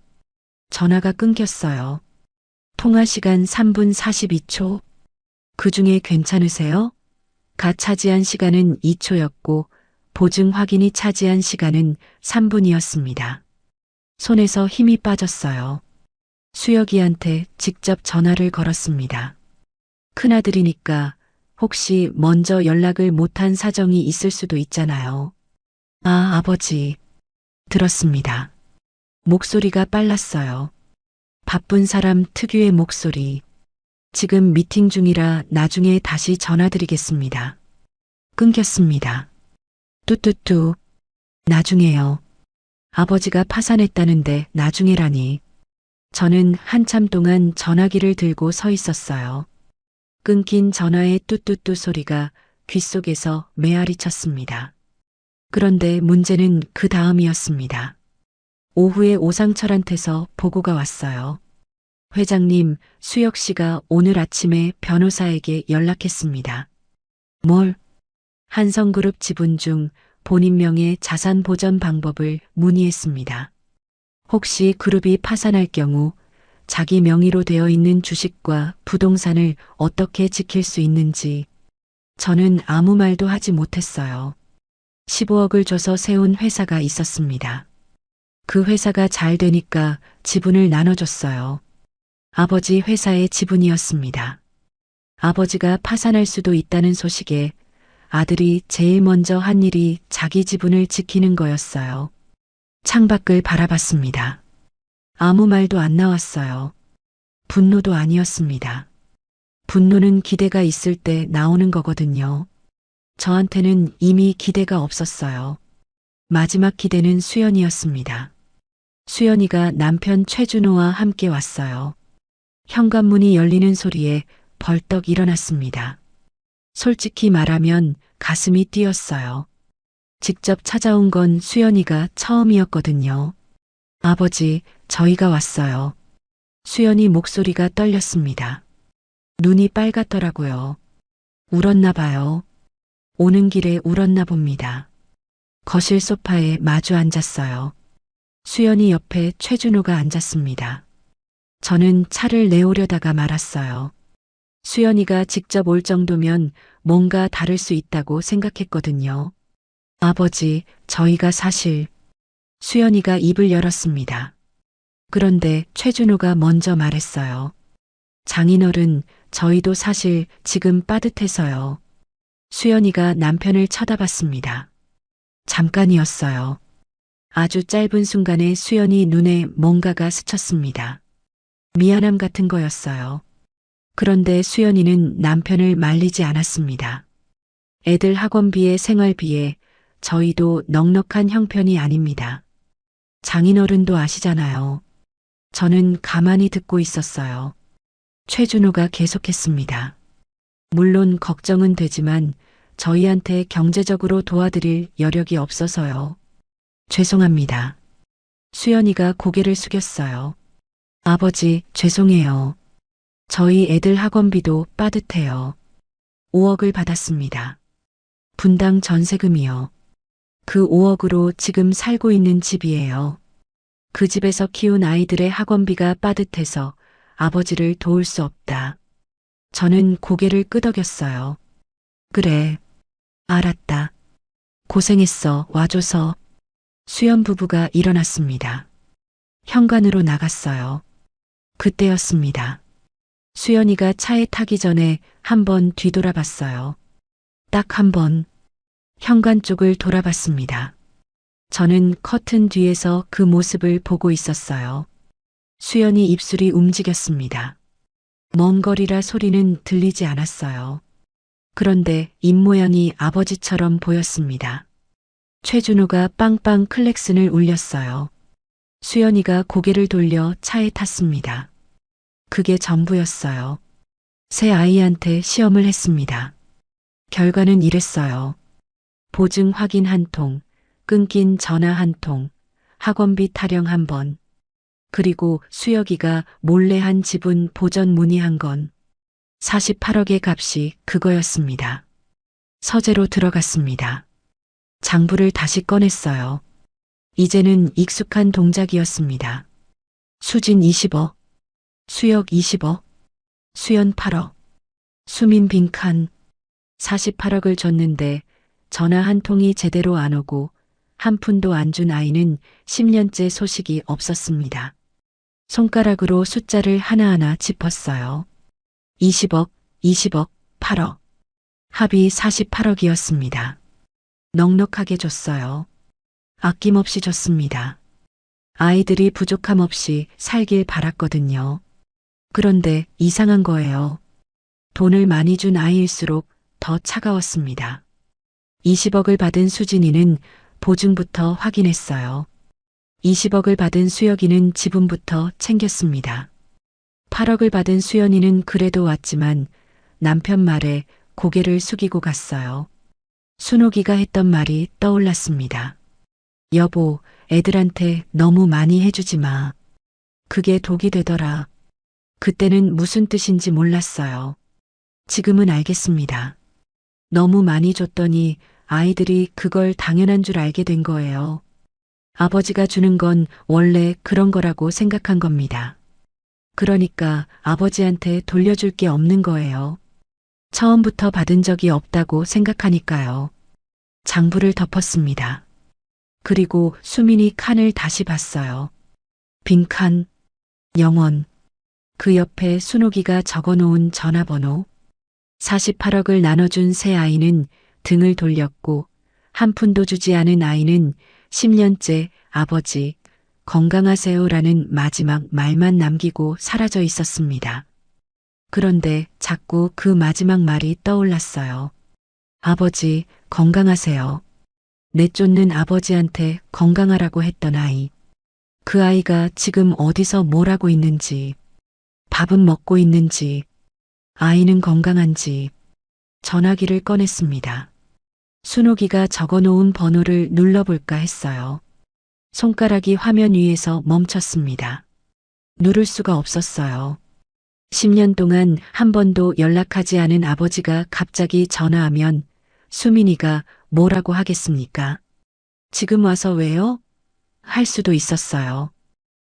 전화가 끊겼어요. 통화 시간 3분 42초. 그 중에 괜찮으세요? 가 차지한 시간은 2초였고 보증 확인이 차지한 시간은 3분이었습니다. 손에서 힘이 빠졌어요. 수혁이한테 직접 전화를 걸었습니다. 큰아들이니까 혹시 먼저 연락을 못한 사정이 있을 수도 있잖아요. 아, 아버지. 들었습니다. 목소리가 빨랐어요. 바쁜 사람 특유의 목소리. 지금 미팅 중이라 나중에 다시 전화드리겠습니다. 끊겼습니다. 뚜뚜뚜. 나중에요. 아버지가 파산했다는데 나중에라니. 저는 한참 동안 전화기를 들고 서 있었어요. 끊긴 전화의 뚜뚜뚜 소리가 귓속에서 메아리 쳤습니다. 그런데 문제는 그 다음이었습니다. 오후에 오상철한테서 보고가 왔어요. 회장님, 수혁 씨가 오늘 아침에 변호사에게 연락했습니다. 뭘? 한성그룹 지분 중 본인 명의 자산 보전 방법을 문의했습니다. 혹시 그룹이 파산할 경우 자기 명의로 되어 있는 주식과 부동산을 어떻게 지킬 수 있는지. 저는 아무 말도 하지 못했어요. 15억을 줘서 세운 회사가 있었습니다. 그 회사가 잘 되니까 지분을 나눠줬어요. 아버지 회사의 지분이었습니다. 아버지가 파산할 수도 있다는 소식에 아들이 제일 먼저 한 일이 자기 지분을 지키는 거였어요. 창밖을 바라봤습니다. 아무 말도 안 나왔어요. 분노도 아니었습니다. 분노는 기대가 있을 때 나오는 거거든요. 저한테는 이미 기대가 없었어요. 마지막 기대는 수연이었습니다. 수연이가 남편 최준호와 함께 왔어요. 현관문이 열리는 소리에 벌떡 일어났습니다. 솔직히 말하면 가슴이 뛰었어요. 직접 찾아온 건 수연이가 처음이었거든요. 아버지, 저희가 왔어요. 수연이 목소리가 떨렸습니다. 눈이 빨갛더라고요. 울었나 봐요. 오는 길에 울었나 봅니다. 거실 소파에 마주 앉았어요. 수연이 옆에 최준호가 앉았습니다. 저는 차를 내오려다가 말았어요. 수연이가 직접 올 정도면 뭔가 다를 수 있다고 생각했거든요. 아버지, 저희가 사실... 수연이가 입을 열었습니다. 그런데 최준호가 먼저 말했어요. 장인어른, 저희도 사실 지금 빠듯해서요. 수연이가 남편을 쳐다봤습니다. 잠깐이었어요. 아주 짧은 순간에 수연이 눈에 뭔가가 스쳤습니다. 미안함 같은 거였어요. 그런데 수연이는 남편을 말리지 않았습니다. 애들 학원비에 생활비에 저희도 넉넉한 형편이 아닙니다. 장인어른도 아시잖아요. 저는 가만히 듣고 있었어요. 최준호가 계속했습니다. 물론 걱정은 되지만 저희한테 경제적으로 도와드릴 여력이 없어서요. 죄송합니다. 수연이가 고개를 숙였어요. 아버지, 죄송해요. 저희 애들 학원비도 빠듯해요. 5억을 받았습니다. 분당 전세금이요. 그 5억으로 지금 살고 있는 집이에요. 그 집에서 키운 아이들의 학원비가 빠듯해서 아버지를 도울 수 없다. 저는 고개를 끄덕였어요. 그래. 알았다. 고생했어. 와줘서. 수연 부부가 일어났습니다. 현관으로 나갔어요. 그때였습니다. 수연이가 차에 타기 전에 한번 뒤돌아봤어요. 딱 한 번. 현관 쪽을 돌아봤습니다. 저는 커튼 뒤에서 그 모습을 보고 있었어요. 수연이 입술이 움직였습니다. 먼 거리라 소리는 들리지 않았어요. 그런데 입모양이 아버지처럼 보였습니다. 최준호가 빵빵 클렉슨을 울렸어요. 수연이가 고개를 돌려 차에 탔습니다. 그게 전부였어요. 새 아이한테 시험을 했습니다. 결과는 이랬어요. 보증 확인 한 통, 끊긴 전화 한 통, 학원비 타령 한 번, 그리고 수혁이가 몰래 한 지분 보전 문의한 건 48억의 값이 그거였습니다. 서재로 들어갔습니다. 장부를 다시 꺼냈어요. 이제는 익숙한 동작이었습니다. 수진 20억, 수혁 20억, 수연 8억, 수민 빈칸 48억을 줬는데 전화 한 통이 제대로 안 오고 한 푼도 안 준 아이는 10년째 소식이 없었습니다. 손가락으로 숫자를 하나하나 짚었어요. 20억, 20억, 8억. 합이 48억이었습니다. 넉넉하게 줬어요. 아낌없이 줬습니다. 아이들이 부족함 없이 살길 바랐거든요. 그런데 이상한 거예요. 돈을 많이 준 아이일수록 더 차가웠습니다. 20억을 받은 수진이는 보증부터 확인했어요. 20억을 받은 수혁이는 지분부터 챙겼습니다. 8억을 받은 수연이는 그래도 왔지만 남편 말에 고개를 숙이고 갔어요. 순옥이가 했던 말이 떠올랐습니다. 여보, 애들한테 너무 많이 해주지 마. 그게 독이 되더라. 그때는 무슨 뜻인지 몰랐어요. 지금은 알겠습니다. 너무 많이 줬더니 아이들이 그걸 당연한 줄 알게 된 거예요. 아버지가 주는 건 원래 그런 거라고 생각한 겁니다. 그러니까 아버지한테 돌려줄 게 없는 거예요. 처음부터 받은 적이 없다고 생각하니까요. 장부를 덮었습니다. 그리고 수민이 칸을 다시 봤어요. 빈칸, 영원. 그 옆에 순옥이가 적어놓은 전화번호. 48억을 나눠준 새 아이는 등을 돌렸고 한 푼도 주지 않은 아이는 10년째 아버지, 건강하세요라는 마지막 말만 남기고 사라져 있었습니다. 그런데 자꾸 그 마지막 말이 떠올랐어요. 아버지, 건강하세요. 내쫓는 아버지한테 건강하라고 했던 아이. 그 아이가 지금 어디서 뭘 하고 있는지, 밥은 먹고 있는지, 아이는 건강한지 전화기를 꺼냈습니다. 순옥이가 적어놓은 번호를 눌러볼까 했어요. 손가락이 화면 위에서 멈췄습니다. 누를 수가 없었어요. 10년 동안 한 번도 연락하지 않은 아버지가 갑자기 전화하면 수민이가 뭐라고 하겠습니까? 지금 와서 왜요? 할 수도 있었어요.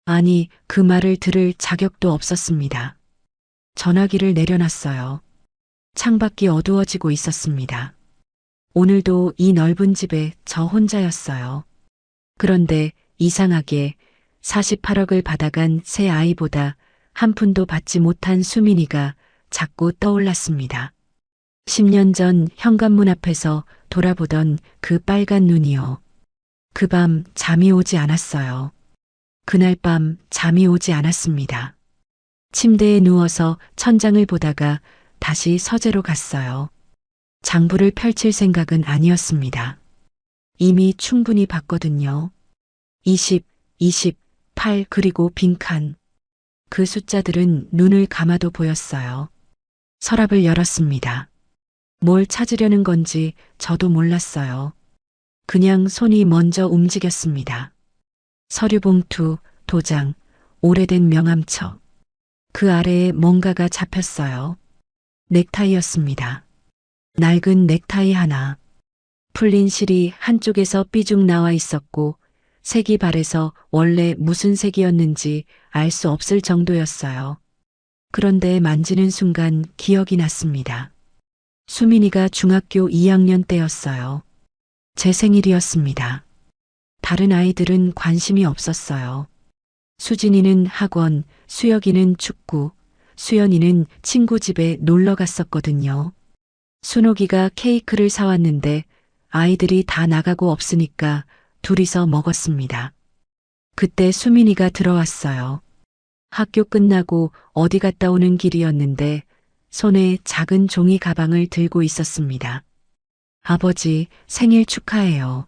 아니, 그 말을 들을 자격도 없었습니다. 전화기를 내려놨어요. 창밖이 어두워지고 있었습니다. 오늘도 이 넓은 집에 저 혼자였어요. 그런데 이상하게 48억을 받아간 새 아이보다 한 푼도 받지 못한 수민이가 자꾸 떠올랐습니다. 10년 전 현관문 앞에서 돌아보던 그 빨간 눈이요. 그 밤 잠이 오지 않았어요. 그날 밤 잠이 오지 않았습니다. 침대에 누워서 천장을 보다가 다시 서재로 갔어요. 장부를 펼칠 생각은 아니었습니다. 이미 충분히 봤거든요. 20, 28 그리고 빈칸. 그 숫자들은 눈을 감아도 보였어요. 서랍을 열었습니다. 뭘 찾으려는 건지 저도 몰랐어요. 그냥 손이 먼저 움직였습니다. 서류 봉투, 도장, 오래된 명함처. 그 아래에 뭔가가 잡혔어요. 넥타이였습니다. 낡은 넥타이 하나. 풀린 실이 한쪽에서 삐죽 나와 있었고 색이 바래서 원래 무슨 색이었는지 알 수 없을 정도였어요. 그런데 만지는 순간 기억이 났습니다. 수민이가 중학교 2학년 때였어요. 제 생일이었습니다. 다른 아이들은 관심이 없었어요. 수진이는 학원, 수혁이는 축구, 수연이는 친구 집에 놀러 갔었거든요. 순옥이가 케이크를 사왔는데 아이들이 다 나가고 없으니까 둘이서 먹었습니다. 그때 수민이가 들어왔어요. 학교 끝나고 어디 갔다 오는 길이었는데 손에 작은 종이 가방을 들고 있었습니다. 아버지, 생일 축하해요.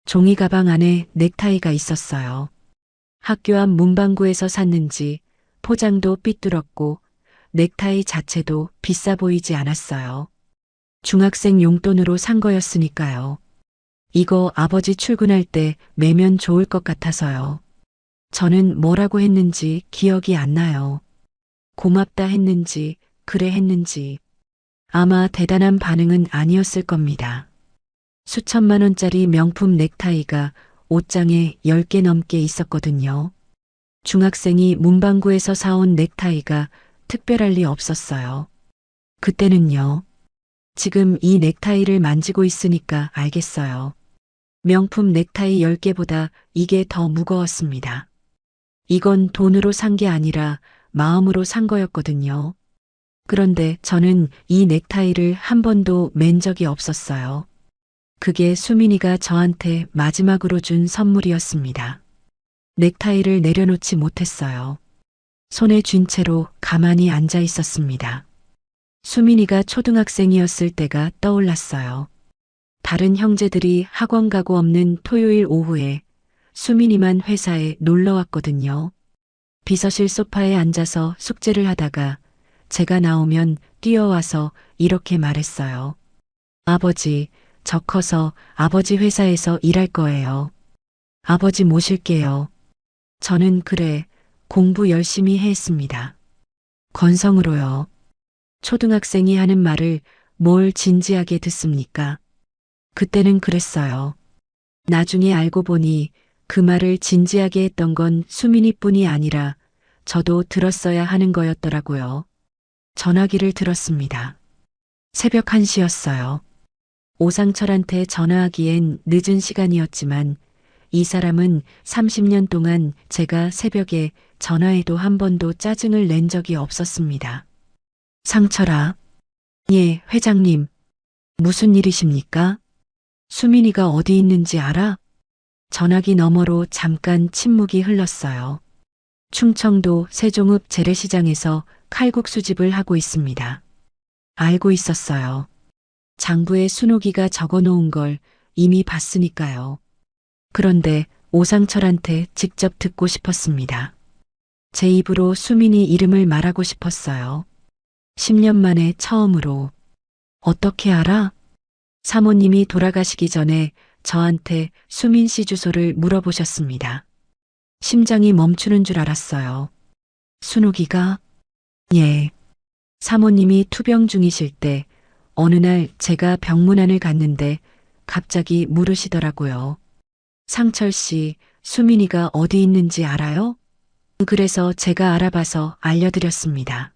종이 가방 안에 넥타이가 있었어요. 학교 앞 문방구에서 샀는지 포장도 삐뚤었고 넥타이 자체도 비싸 보이지 않았어요. 중학생 용돈으로 산 거였으니까요. 이거 아버지 출근할 때 매면 좋을 것 같아서요. 저는 뭐라고 했는지 기억이 안 나요. 고맙다 했는지, 그래 했는지. 아마 대단한 반응은 아니었을 겁니다. 수천만 원짜리 명품 넥타이가 옷장에 10개 넘게 있었거든요. 중학생이 문방구에서 사온 넥타이가 특별할 리 없었어요. 그때는요. 지금 이 넥타이를 만지고 있으니까 알겠어요. 명품 넥타이 10개보다 이게 더 무거웠습니다. 이건 돈으로 산 게 아니라 마음으로 산 거였거든요. 그런데 저는 이 넥타이를 한 번도 맨 적이 없었어요. 그게 수민이가 저한테 마지막으로 준 선물이었습니다. 넥타이를 내려놓지 못했어요. 손에 쥔 채로 가만히 앉아 있었습니다. 수민이가 초등학생이었을 때가 떠올랐어요. 다른 형제들이 학원 가고 없는 토요일 오후에 수민이만 회사에 놀러 왔거든요. 비서실 소파에 앉아서 숙제를 하다가 제가 나오면 뛰어와서 이렇게 말했어요. 아버지, 저 커서 아버지 회사에서 일할 거예요. 아버지 모실게요. 저는 그래, 공부 열심히 했습니다. 건성으로요. 초등학생이 하는 말을 뭘 진지하게 듣습니까? 그때는 그랬어요. 나중에 알고 보니 그 말을 진지하게 했던 건 수민이뿐이 아니라 저도 들었어야 하는 거였더라고요. 전화기를 들었습니다. 새벽 1시였어요. 오상철한테 전화하기엔 늦은 시간이었지만 이 사람은 30년 동안 제가 새벽에 전화해도 한 번도 짜증을 낸 적이 없었습니다. 상철아. 예, 회장님. 무슨 일이십니까? 수민이가 어디 있는지 알아? 전화기 너머로 잠깐 침묵이 흘렀어요. 충청도 세종읍 재래시장에서 칼국수집을 하고 있습니다. 알고 있었어요. 장부에 순옥이가 적어놓은 걸 이미 봤으니까요. 그런데 오상철한테 직접 듣고 싶었습니다. 제 입으로 수민이 이름을 말하고 싶었어요. 10년 만에 처음으로. 어떻게 알아? 사모님이 돌아가시기 전에 저한테 수민 씨 주소를 물어보셨습니다. 심장이 멈추는 줄 알았어요. 순옥이가? 예. 사모님이 투병 중이실 때 어느 날 제가 병문안을 갔는데 갑자기 물으시더라고요. 상철 씨, 수민이가 어디 있는지 알아요? 그래서 제가 알아봐서 알려드렸습니다.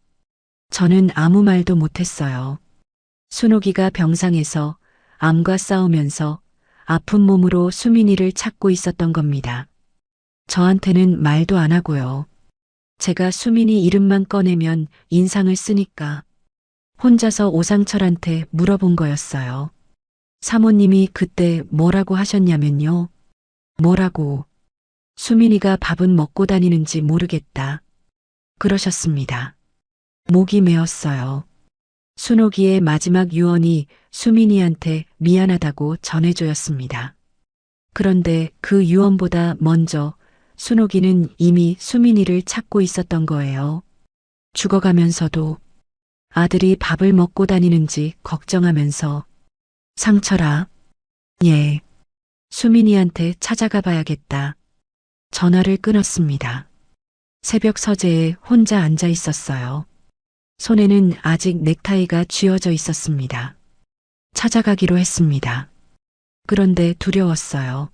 저는 아무 말도 못했어요. 순옥이가 병상에서 암과 싸우면서 아픈 몸으로 수민이를 찾고 있었던 겁니다. 저한테는 말도 안 하고요. 제가 수민이 이름만 꺼내면 인상을 쓰니까 혼자서 오상철한테 물어본 거였어요. 사모님이 그때 뭐라고 하셨냐면요. 뭐라고? 수민이가 밥은 먹고 다니는지 모르겠다. 그러셨습니다. 목이 메었어요. 순옥이의 마지막 유언이 수민이한테 미안하다고 전해줘였습니다. 그런데 그 유언보다 먼저 순옥이는 이미 수민이를 찾고 있었던 거예요. 죽어가면서도 아들이 밥을 먹고 다니는지 걱정하면서 상철아, 예, 수민이한테 찾아가 봐야겠다. 전화를 끊었습니다. 새벽 서재에 혼자 앉아 있었어요. 손에는 아직 넥타이가 쥐어져 있었습니다. 찾아가기로 했습니다. 그런데 두려웠어요.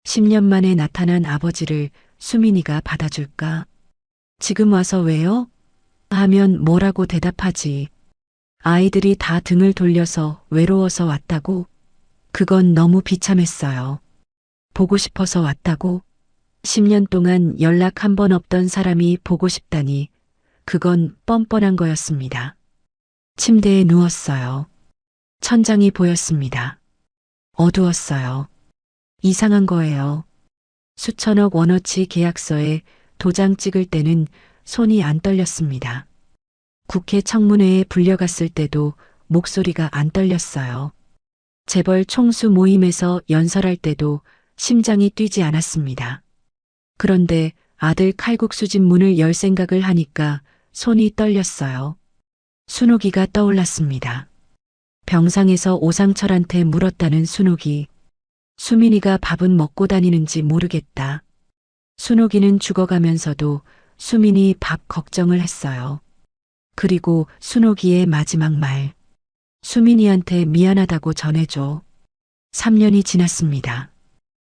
10년 만에 나타난 아버지를 수민이가 받아줄까? 지금 와서 왜요? 하면 뭐라고 대답하지? 아이들이 다 등을 돌려서 외로워서 왔다고? 그건 너무 비참했어요. 보고 싶어서 왔다고? 10년 동안 연락 한 번 없던 사람이 보고 싶다니 그건 뻔뻔한 거였습니다. 침대에 누웠어요. 천장이 보였습니다. 어두웠어요. 이상한 거예요. 수천억 원어치 계약서에 도장 찍을 때는 손이 안 떨렸습니다. 국회 청문회에 불려갔을 때도 목소리가 안 떨렸어요. 재벌 총수 모임에서 연설할 때도 심장이 뛰지 않았습니다. 그런데 아들 칼국수집 문을 열 생각을 하니까 손이 떨렸어요. 순옥이가 떠올랐습니다. 병상에서 오상철한테 물었다는 순옥이. 수민이가 밥은 먹고 다니는지 모르겠다. 순옥이는 죽어가면서도 수민이 밥 걱정을 했어요. 그리고 순옥이의 마지막 말. 수민이한테 미안하다고 전해줘. 3년이 지났습니다.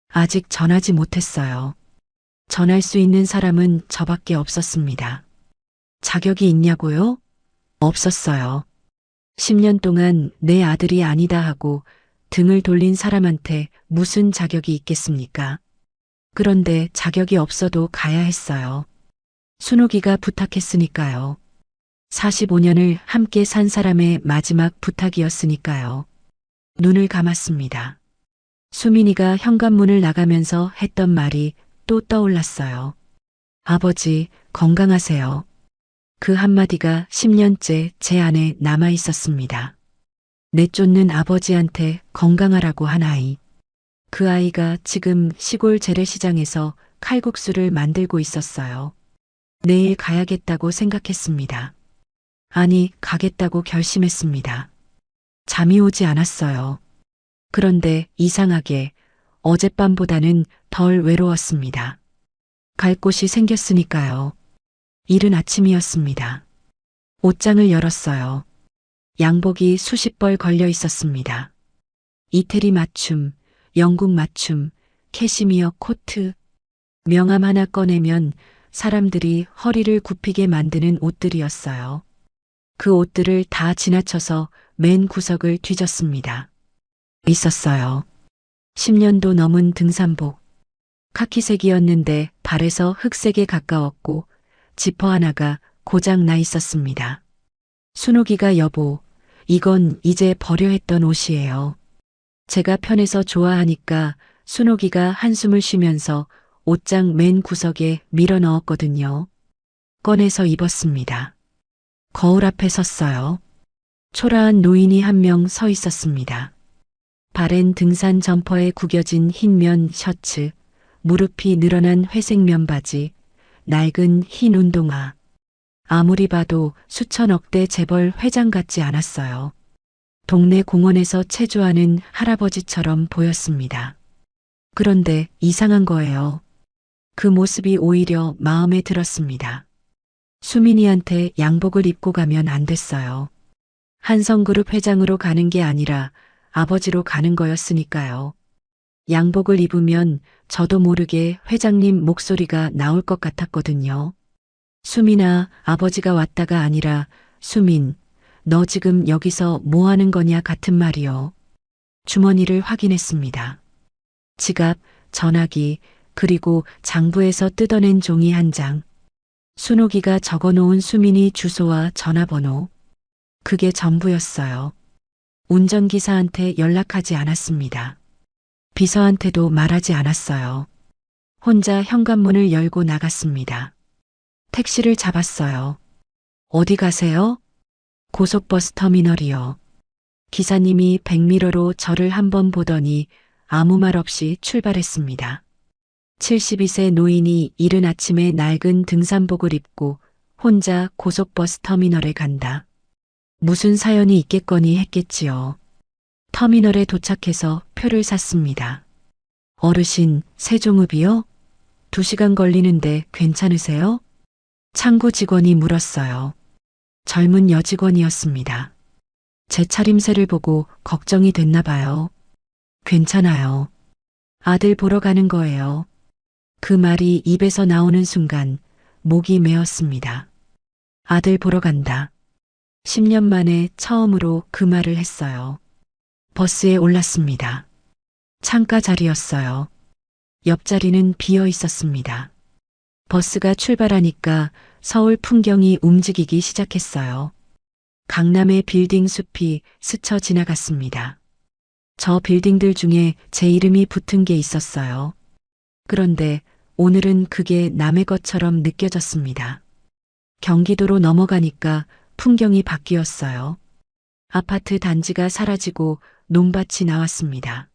아직 전하지 못했어요. 전할 수 있는 사람은 저밖에 없었습니다. 자격이 있냐고요? 없었어요. 10년 동안 내 아들이 아니다 하고 등을 돌린 사람한테 무슨 자격이 있겠습니까? 그런데 자격이 없어도 가야 했어요. 순옥이가 부탁했으니까요. 45년을 함께 산 사람의 마지막 부탁이었으니까요. 눈을 감았습니다. 수민이가 현관문을 나가면서 했던 말이 또 떠올랐어요. 아버지, 건강하세요. 그 한마디가 10년째 제 안에 남아 있었습니다. 내쫓는 아버지한테 건강하라고 한 아이. 그 아이가 지금 시골 재래시장에서 칼국수를 만들고 있었어요. 내일 가야겠다고 생각했습니다. 아니, 가겠다고 결심했습니다. 잠이 오지 않았어요. 그런데 이상하게 어젯밤보다는 덜 외로웠습니다. 갈 곳이 생겼으니까요. 이른 아침이었습니다. 옷장을 열었어요. 양복이 수십 벌 걸려 있었습니다. 이태리 맞춤, 영국 맞춤, 캐시미어 코트. 명함 하나 꺼내면 사람들이 허리를 굽히게 만드는 옷들이었어요. 그 옷들을 다 지나쳐서 맨 구석을 뒤졌습니다. 있었어요. 10년도 넘은 등산복. 카키색이었는데 발에서 흑색에 가까웠고 지퍼 하나가 고장 나 있었습니다. 순옥이가 여보, 이건 이제 버려 했던 옷이에요. 제가 편해서 좋아하니까 순옥이가 한숨을 쉬면서 옷장 맨 구석에 밀어 넣었거든요. 꺼내서 입었습니다. 거울 앞에 섰어요. 초라한 노인이 한 명 서 있었습니다. 발엔 등산 점퍼에 구겨진 흰면 셔츠, 무릎이 늘어난 회색 면바지, 낡은 흰 운동화. 아무리 봐도 수천억 대 재벌 회장 같지 않았어요. 동네 공원에서 체조하는 할아버지처럼 보였습니다. 그런데 이상한 거예요. 그 모습이 오히려 마음에 들었습니다. 수민이한테 양복을 입고 가면 안 됐어요. 한성그룹 회장으로 가는 게 아니라 아버지로 가는 거였으니까요. 양복을 입으면 저도 모르게 회장님 목소리가 나올 것 같았거든요. 수민아, 아버지가 왔다가 아니라 수민, 너 지금 여기서 뭐 하는 거냐 같은 말이요. 주머니를 확인했습니다. 지갑, 전화기, 그리고 장부에서 뜯어낸 종이 한 장. 순옥이가 적어놓은 수민이 주소와 전화번호. 그게 전부였어요. 운전기사한테 연락하지 않았습니다. 비서한테도 말하지 않았어요. 혼자 현관문을 열고 나갔습니다. 택시를 잡았어요. 어디 가세요? 고속버스 터미널이요. 기사님이 백미러로 저를 한번 보더니 아무 말 없이 출발했습니다. 72세 노인이 이른 아침에 낡은 등산복을 입고 혼자 고속버스 터미널에 간다. 무슨 사연이 있겠거니 했겠지요. 터미널에 도착해서 표를 샀습니다. 어르신, 세종읍이요? 2시간 걸리는데 괜찮으세요? 창구 직원이 물었어요. 젊은 여직원이었습니다. 제 차림새를 보고 걱정이 됐나 봐요. 괜찮아요. 아들 보러 가는 거예요. 그 말이 입에서 나오는 순간 목이 메었습니다. 아들 보러 간다. 10년 만에 처음으로 그 말을 했어요. 버스에 올랐습니다. 창가 자리였어요. 옆자리는 비어 있었습니다. 버스가 출발하니까 서울 풍경이 움직이기 시작했어요. 강남의 빌딩 숲이 스쳐 지나갔습니다. 저 빌딩들 중에 제 이름이 붙은 게 있었어요. 그런데 오늘은 그게 남의 것처럼 느껴졌습니다. 경기도로 넘어가니까 풍경이 바뀌었어요. 아파트 단지가 사라지고 논밭이 나왔습니다.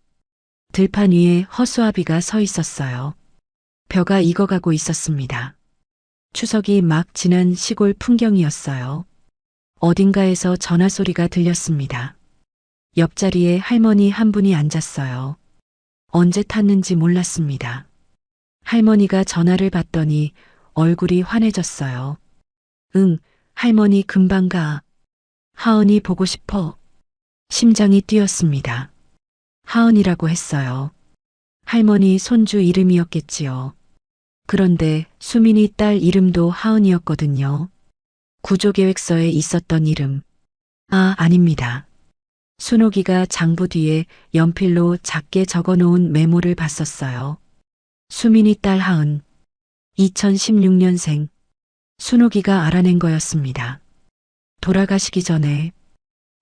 들판 위에 허수아비가 서 있었어요. 벼가 익어가고 있었습니다. 추석이 막 지난 시골 풍경이었어요. 어딘가에서 전화 소리가 들렸습니다. 옆자리에 할머니 한 분이 앉았어요. 언제 탔는지 몰랐습니다. 할머니가 전화를 받더니 얼굴이 환해졌어요. 응, 할머니 금방 가. 하은이 보고 싶어. 심장이 뛰었습니다. 하은이라고 했어요. 할머니 손주 이름이었겠지요. 그런데 수민이 딸 이름도 하은이었거든요. 구조계획서에 있었던 이름. 아, 아닙니다. 순옥이가 장부 뒤에 연필로 작게 적어놓은 메모를 봤었어요. 수민이 딸 하은. 2016년생. 순옥이가 알아낸 거였습니다. 돌아가시기 전에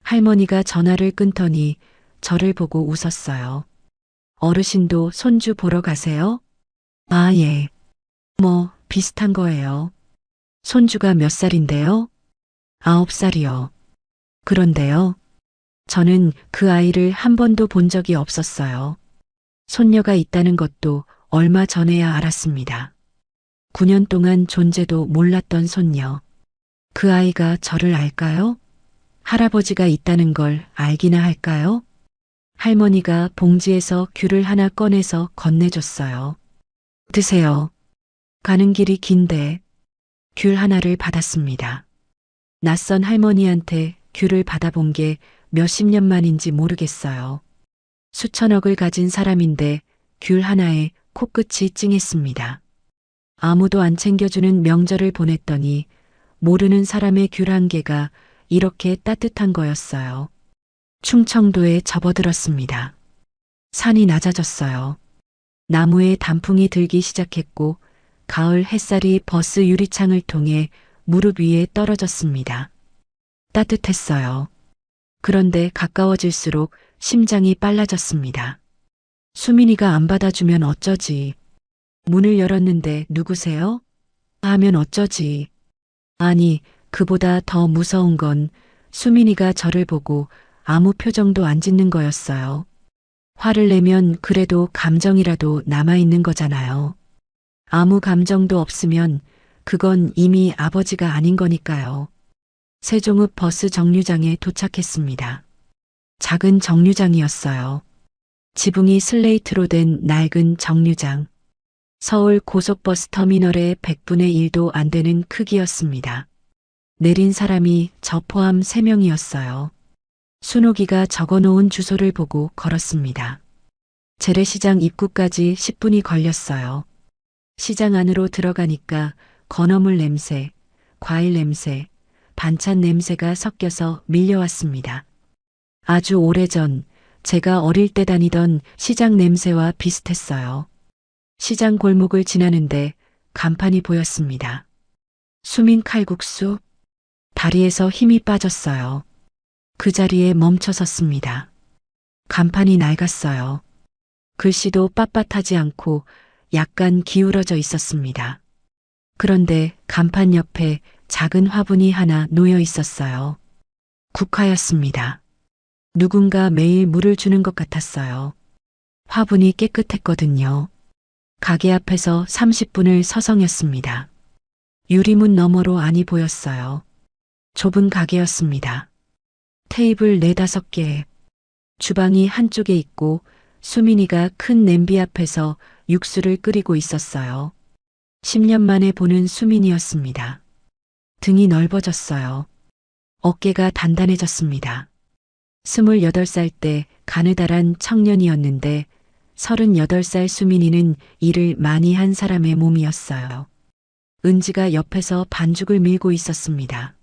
할머니가 전화를 끊더니 저를 보고 웃었어요. 어르신도 손주 보러 가세요? 아, 예. 뭐, 비슷한 거예요. 손주가 몇 살인데요? 9살이요. 그런데요. 저는 그 아이를 한 번도 본 적이 없었어요. 손녀가 있다는 것도 얼마 전에야 알았습니다. 9년 동안 존재도 몰랐던 손녀. 그 아이가 저를 알까요? 할아버지가 있다는 걸 알기나 할까요? 할머니가 봉지에서 귤을 하나 꺼내서 건네줬어요. 드세요. 가는 길이 긴데 귤 하나를 받았습니다. 낯선 할머니한테 귤을 받아본 게 몇십 년 만인지 모르겠어요. 수천억을 가진 사람인데 귤 하나에 코끝이 찡했습니다. 아무도 안 챙겨주는 명절을 보냈더니 모르는 사람의 귤 한 개가 이렇게 따뜻한 거였어요. 충청도에 접어들었습니다. 산이 낮아졌어요. 나무에 단풍이 들기 시작했고 가을 햇살이 버스 유리창을 통해 무릎 위에 떨어졌습니다. 따뜻했어요. 그런데 가까워질수록 심장이 빨라졌습니다. 수민이가 안 받아주면 어쩌지? 문을 열었는데 누구세요? 하면 어쩌지? 아니, 그보다 더 무서운 건 수민이가 저를 보고 아무 표정도 안 짓는 거였어요. 화를 내면 그래도 감정이라도 남아있는 거잖아요. 아무 감정도 없으면 그건 이미 아버지가 아닌 거니까요. 세종읍 버스 정류장에 도착했습니다. 작은 정류장이었어요. 지붕이 슬레이트로 된 낡은 정류장. 서울 고속버스 터미널의 100분의 1도 안 되는 크기였습니다. 내린 사람이 저 포함 3명이었어요. 순옥이가 적어놓은 주소를 보고 걸었습니다. 재래시장 입구까지 10분이 걸렸어요. 시장 안으로 들어가니까 건어물 냄새, 과일 냄새, 반찬 냄새가 섞여서 밀려왔습니다. 아주 오래전 제가 어릴 때 다니던 시장 냄새와 비슷했어요. 시장 골목을 지나는데 간판이 보였습니다. 수민 칼국수. 다리에서 힘이 빠졌어요. 그 자리에 멈춰 섰습니다. 간판이 낡았어요. 글씨도 빳빳하지 않고 약간 기울어져 있었습니다. 그런데 간판 옆에 작은 화분이 하나 놓여 있었어요. 국화였습니다. 누군가 매일 물을 주는 것 같았어요. 화분이 깨끗했거든요. 가게 앞에서 30분을 서성였습니다. 유리문 너머로 안이 보였어요. 좁은 가게였습니다. 테이블 4-5개. 주방이 한쪽에 있고 수민이가 큰 냄비 앞에서 육수를 끓이고 있었어요. 10년 만에 보는 수민이었습니다. 등이 넓어졌어요. 어깨가 단단해졌습니다. 28살 때 가느다란 청년이었는데 38살 수민이는 일을 많이 한 사람의 몸이었어요. 은지가 옆에서 반죽을 밀고 있었습니다.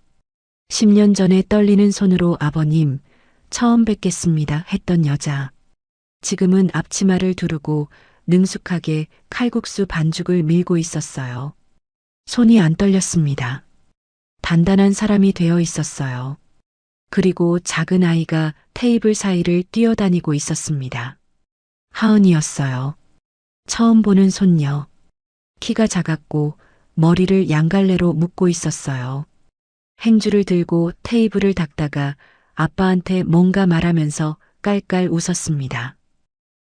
10년 전에 떨리는 손으로 아버님, 처음 뵙겠습니다 했던 여자. 지금은 앞치마를 두르고 능숙하게 칼국수 반죽을 밀고 있었어요. 손이 안 떨렸습니다. 단단한 사람이 되어 있었어요. 그리고 작은 아이가 테이블 사이를 뛰어다니고 있었습니다. 하은이었어요. 처음 보는 손녀. 키가 작았고 머리를 양갈래로 묶고 있었어요. 행주를 들고 테이블을 닦다가 아빠한테 뭔가 말하면서 깔깔 웃었습니다.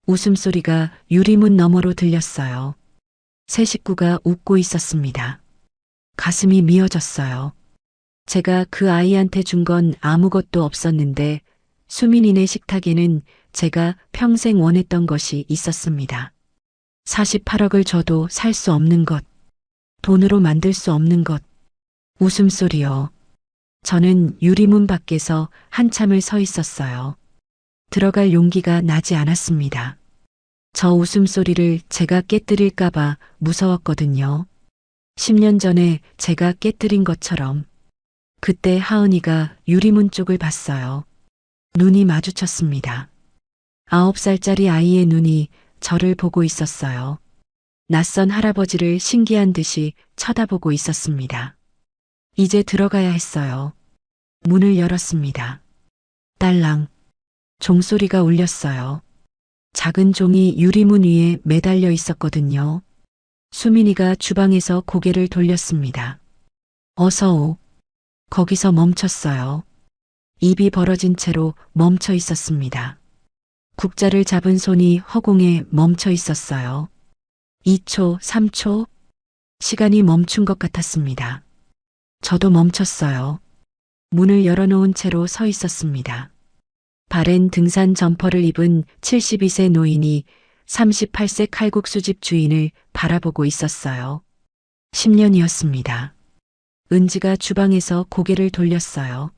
웃음소리가 유리문 너머로 들렸어요. 세 식구가 웃고 있었습니다. 가슴이 미어졌어요. 제가 그 아이한테 준 건 아무것도 없었는데 수민이네 식탁에는 제가 평생 원했던 것이 있었습니다. 48억을 줘도 살 수 없는 것. 돈으로 만들 수 없는 것. 웃음소리요. 저는 유리문 밖에서 한참을 서 있었어요. 들어갈 용기가 나지 않았습니다. 저 웃음소리를 제가 깨뜨릴까봐 무서웠거든요. 10년 전에 제가 깨뜨린 것처럼. 그때 하은이가 유리문 쪽을 봤어요. 눈이 마주쳤습니다. 9살짜리 아이의 눈이 저를 보고 있었어요. 낯선 할아버지를 신기한 듯이 쳐다보고 있었습니다. 이제 들어가야 했어요. 문을 열었습니다. 딸랑. 종소리가 울렸어요. 작은 종이 유리문 위에 매달려 있었거든요. 수민이가 주방에서 고개를 돌렸습니다. 어서 오. 거기서 멈췄어요. 입이 벌어진 채로 멈춰 있었습니다. 국자를 잡은 손이 허공에 멈춰 있었어요. 2초, 3초. 시간이 멈춘 것 같았습니다. 저도 멈췄어요. 문을 열어놓은 채로 서 있었습니다. 바랜 등산 점퍼를 입은 72세 노인이 38세 칼국수집 주인을 바라보고 있었어요. 10년이었습니다. 은지가 주방에서 고개를 돌렸어요.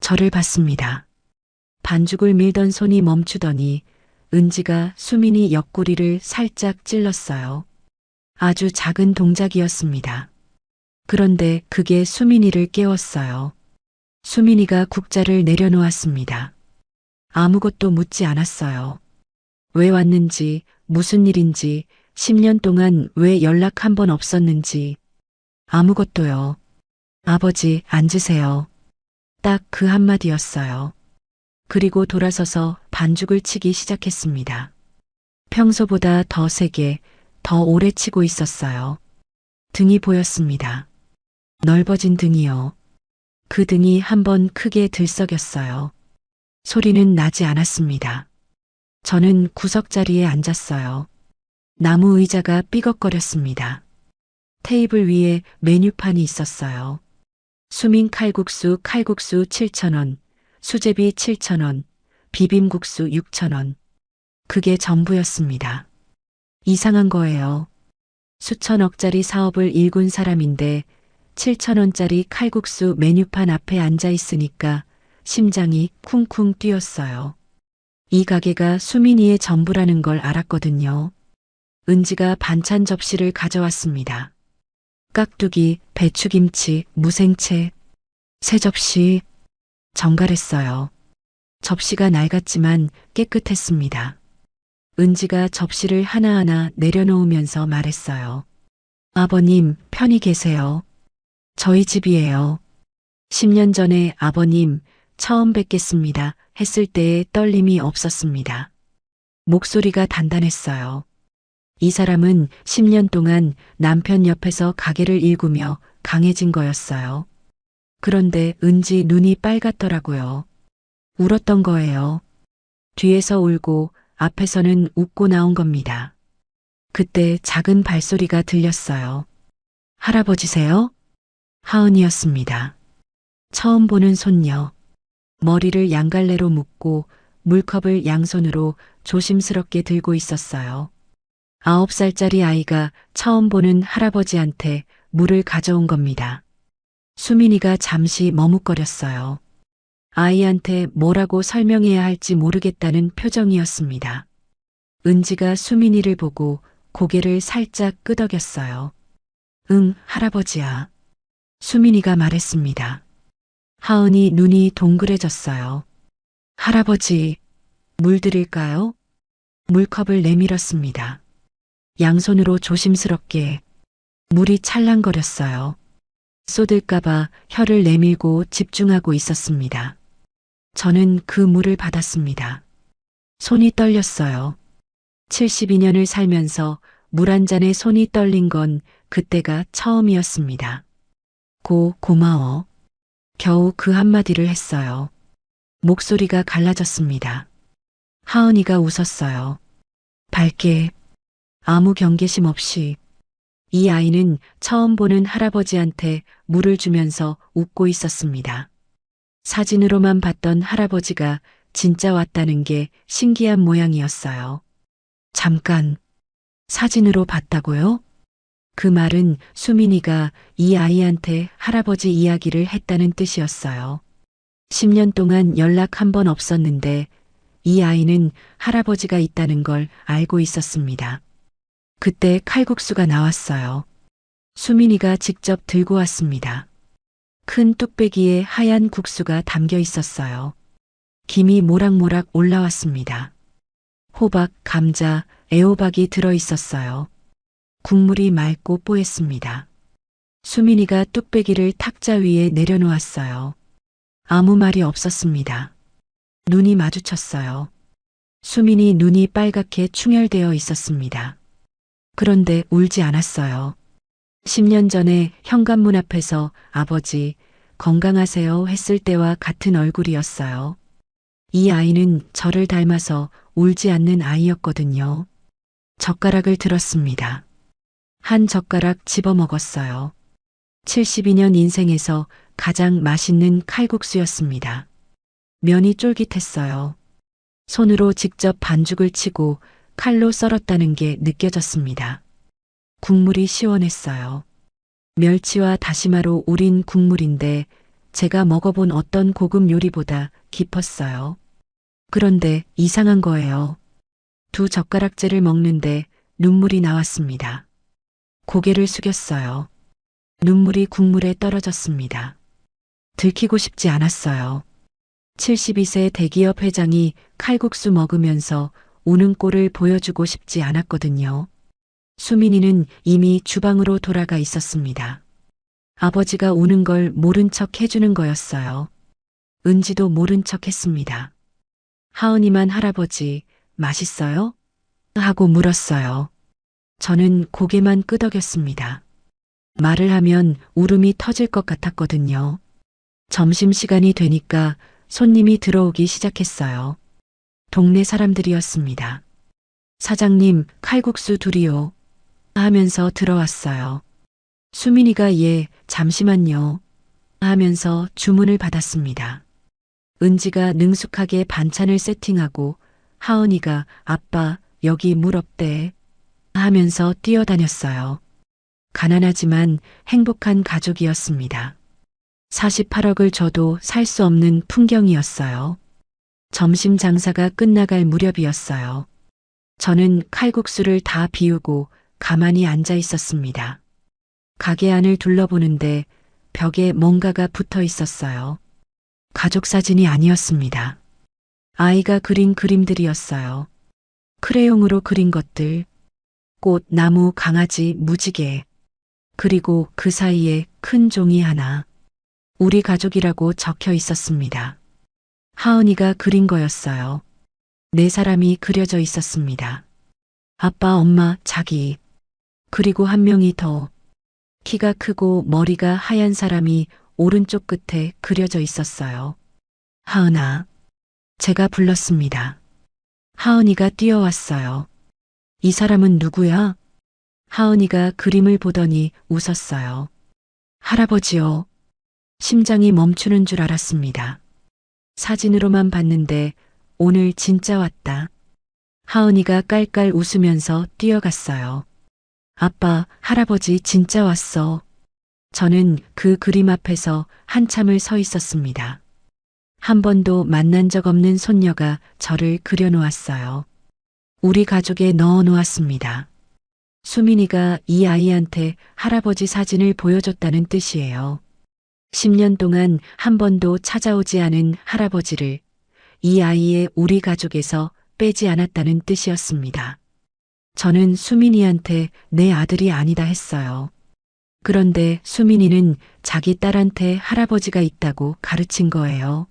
저를 봤습니다. 반죽을 밀던 손이 멈추더니 은지가 수민이 옆구리를 살짝 찔렀어요. 아주 작은 동작이었습니다. 그런데 그게 수민이를 깨웠어요. 수민이가 국자를 내려놓았습니다. 아무것도 묻지 않았어요. 왜 왔는지, 무슨 일인지, 10년 동안 왜 연락 한 번 없었는지. 아무것도요. 아버지, 앉으세요. 딱 그 한마디였어요. 그리고 돌아서서 반죽을 치기 시작했습니다. 평소보다 더 세게, 더 오래 치고 있었어요. 등이 보였습니다. 넓어진 등이요. 그 등이 한번 크게 들썩였어요. 소리는 나지 않았습니다. 저는 구석자리에 앉았어요. 나무 의자가 삐걱거렸습니다. 테이블 위에 메뉴판이 있었어요. 수민 칼국수 7,000원, 수제비 7,000원, 비빔국수 6,000원. 그게 전부였습니다. 이상한 거예요. 수천억짜리 사업을 일군 사람인데 7,000원짜리 칼국수 메뉴판 앞에 앉아 있으니까 심장이 쿵쿵 뛰었어요. 이 가게가 수민이의 전부라는 걸 알았거든요. 은지가 반찬 접시를 가져왔습니다. 깍두기, 배추김치, 무생채, 세 접시. 정갈했어요. 접시가 낡았지만 깨끗했습니다. 은지가 접시를 하나하나 내려놓으면서 말했어요. 아버님, 편히 계세요. 저희 집이에요. 10년 전에 아버님, 처음 뵙겠습니다 했을 때의 떨림이 없었습니다. 목소리가 단단했어요. 이 사람은 10년 동안 남편 옆에서 가게를 일구며 강해진 거였어요. 그런데 은지 눈이 빨갛더라고요. 울었던 거예요. 뒤에서 울고 앞에서는 웃고 나온 겁니다. 그때 작은 발소리가 들렸어요. 할아버지세요? 하은이었습니다. 처음 보는 손녀. 머리를 양갈래로 묶고 물컵을 양손으로 조심스럽게 들고 있었어요. 9살짜리 아이가 처음 보는 할아버지한테 물을 가져온 겁니다. 수민이가 잠시 머뭇거렸어요. 아이한테 뭐라고 설명해야 할지 모르겠다는 표정이었습니다. 은지가 수민이를 보고 고개를 살짝 끄덕였어요. 응, 할아버지야. 수민이가 말했습니다. 하은이 눈이 동그래졌어요. 할아버지, 물 드릴까요? 물컵을 내밀었습니다. 양손으로 조심스럽게 물이 찰랑거렸어요. 쏟을까봐 혀를 내밀고 집중하고 있었습니다. 저는 그 물을 받았습니다. 손이 떨렸어요. 72년을 살면서 물 한 잔에 손이 떨린 건 그때가 처음이었습니다. 고마워. 겨우 그 한마디를 했어요. 목소리가 갈라졌습니다. 하은이가 웃었어요. 밝게, 아무 경계심 없이. 이 아이는 처음 보는 할아버지한테 물을 주면서 웃고 있었습니다. 사진으로만 봤던 할아버지가 진짜 왔다는 게 신기한 모양이었어요. 잠깐, 사진으로 봤다고요? 그 말은 수민이가 이 아이한테 할아버지 이야기를 했다는 뜻이었어요. 10년 동안 연락 한 번 없었는데 이 아이는 할아버지가 있다는 걸 알고 있었습니다. 그때 칼국수가 나왔어요. 수민이가 직접 들고 왔습니다. 큰 뚝배기에 하얀 국수가 담겨 있었어요. 김이 모락모락 올라왔습니다. 호박, 감자, 애호박이 들어 있었어요. 국물이 맑고 뽀했습니다. 수민이가 뚝배기를 탁자 위에 내려놓았어요. 아무 말이 없었습니다. 눈이 마주쳤어요. 수민이 눈이 빨갛게 충혈되어 있었습니다. 그런데 울지 않았어요. 10년 전에 현관문 앞에서 아버지, 건강하세요 했을 때와 같은 얼굴이었어요. 이 아이는 저를 닮아서 울지 않는 아이였거든요. 젓가락을 들었습니다. 한 젓가락 집어 먹었어요. 72년 인생에서 가장 맛있는 칼국수였습니다. 면이 쫄깃했어요. 손으로 직접 반죽을 치고 칼로 썰었다는 게 느껴졌습니다. 국물이 시원했어요. 멸치와 다시마로 우린 국물인데 제가 먹어본 어떤 고급 요리보다 깊었어요. 그런데 이상한 거예요. 2젓가락째를 먹는데 눈물이 나왔습니다. 고개를 숙였어요. 눈물이 국물에 떨어졌습니다. 들키고 싶지 않았어요. 72세 대기업 회장이 칼국수 먹으면서 우는 꼴을 보여주고 싶지 않았거든요. 수민이는 이미 주방으로 돌아가 있었습니다. 아버지가 우는 걸 모른 척 해주는 거였어요. 은지도 모른 척 했습니다. 하은이만 할아버지, 맛있어요? 하고 물었어요. 저는 고개만 끄덕였습니다. 말을 하면 울음이 터질 것 같았거든요. 점심시간이 되니까 손님이 들어오기 시작했어요. 동네 사람들이었습니다. 사장님, 칼국수 둘이요. 하면서 들어왔어요. 수민이가 예, 잠시만요. 하면서 주문을 받았습니다. 은지가 능숙하게 반찬을 세팅하고 하은이가 아빠, 여기 물 없대. 하면서 뛰어다녔어요. 가난하지만 행복한 가족이었습니다. 48억을 줘도 살 수 없는 풍경이었어요. 점심 장사가 끝나갈 무렵이었어요. 저는 칼국수를 다 비우고 가만히 앉아 있었습니다. 가게 안을 둘러보는데 벽에 뭔가가 붙어 있었어요. 가족 사진이 아니었습니다. 아이가 그린 그림들이었어요. 크레용으로 그린 것들, 꽃, 나무, 강아지, 무지개, 그리고 그 사이에 큰 종이 하나, 우리 가족이라고 적혀 있었습니다. 하은이가 그린 거였어요. 네 사람이 그려져 있었습니다. 아빠, 엄마, 자기, 그리고 한 명이 더, 키가 크고 머리가 하얀 사람이 오른쪽 끝에 그려져 있었어요. 하은아. 제가 불렀습니다. 하은이가 뛰어왔어요. 이 사람은 누구야? 하은이가 그림을 보더니 웃었어요. 할아버지요. 심장이 멈추는 줄 알았습니다. 사진으로만 봤는데 오늘 진짜 왔다. 하은이가 깔깔 웃으면서 뛰어갔어요. 아빠, 할아버지 진짜 왔어. 저는 그 그림 앞에서 한참을 서 있었습니다. 한 번도 만난 적 없는 손녀가 저를 그려놓았어요. 우리 가족에 넣어놓았습니다. 수민이가 이 아이한테 할아버지 사진을 보여줬다는 뜻이에요. 10년 동안 한 번도 찾아오지 않은 할아버지를 이 아이의 우리 가족에서 빼지 않았다는 뜻이었습니다. 저는 수민이한테 내 아들이 아니다 했어요. 그런데 수민이는 자기 딸한테 할아버지가 있다고 가르친 거예요.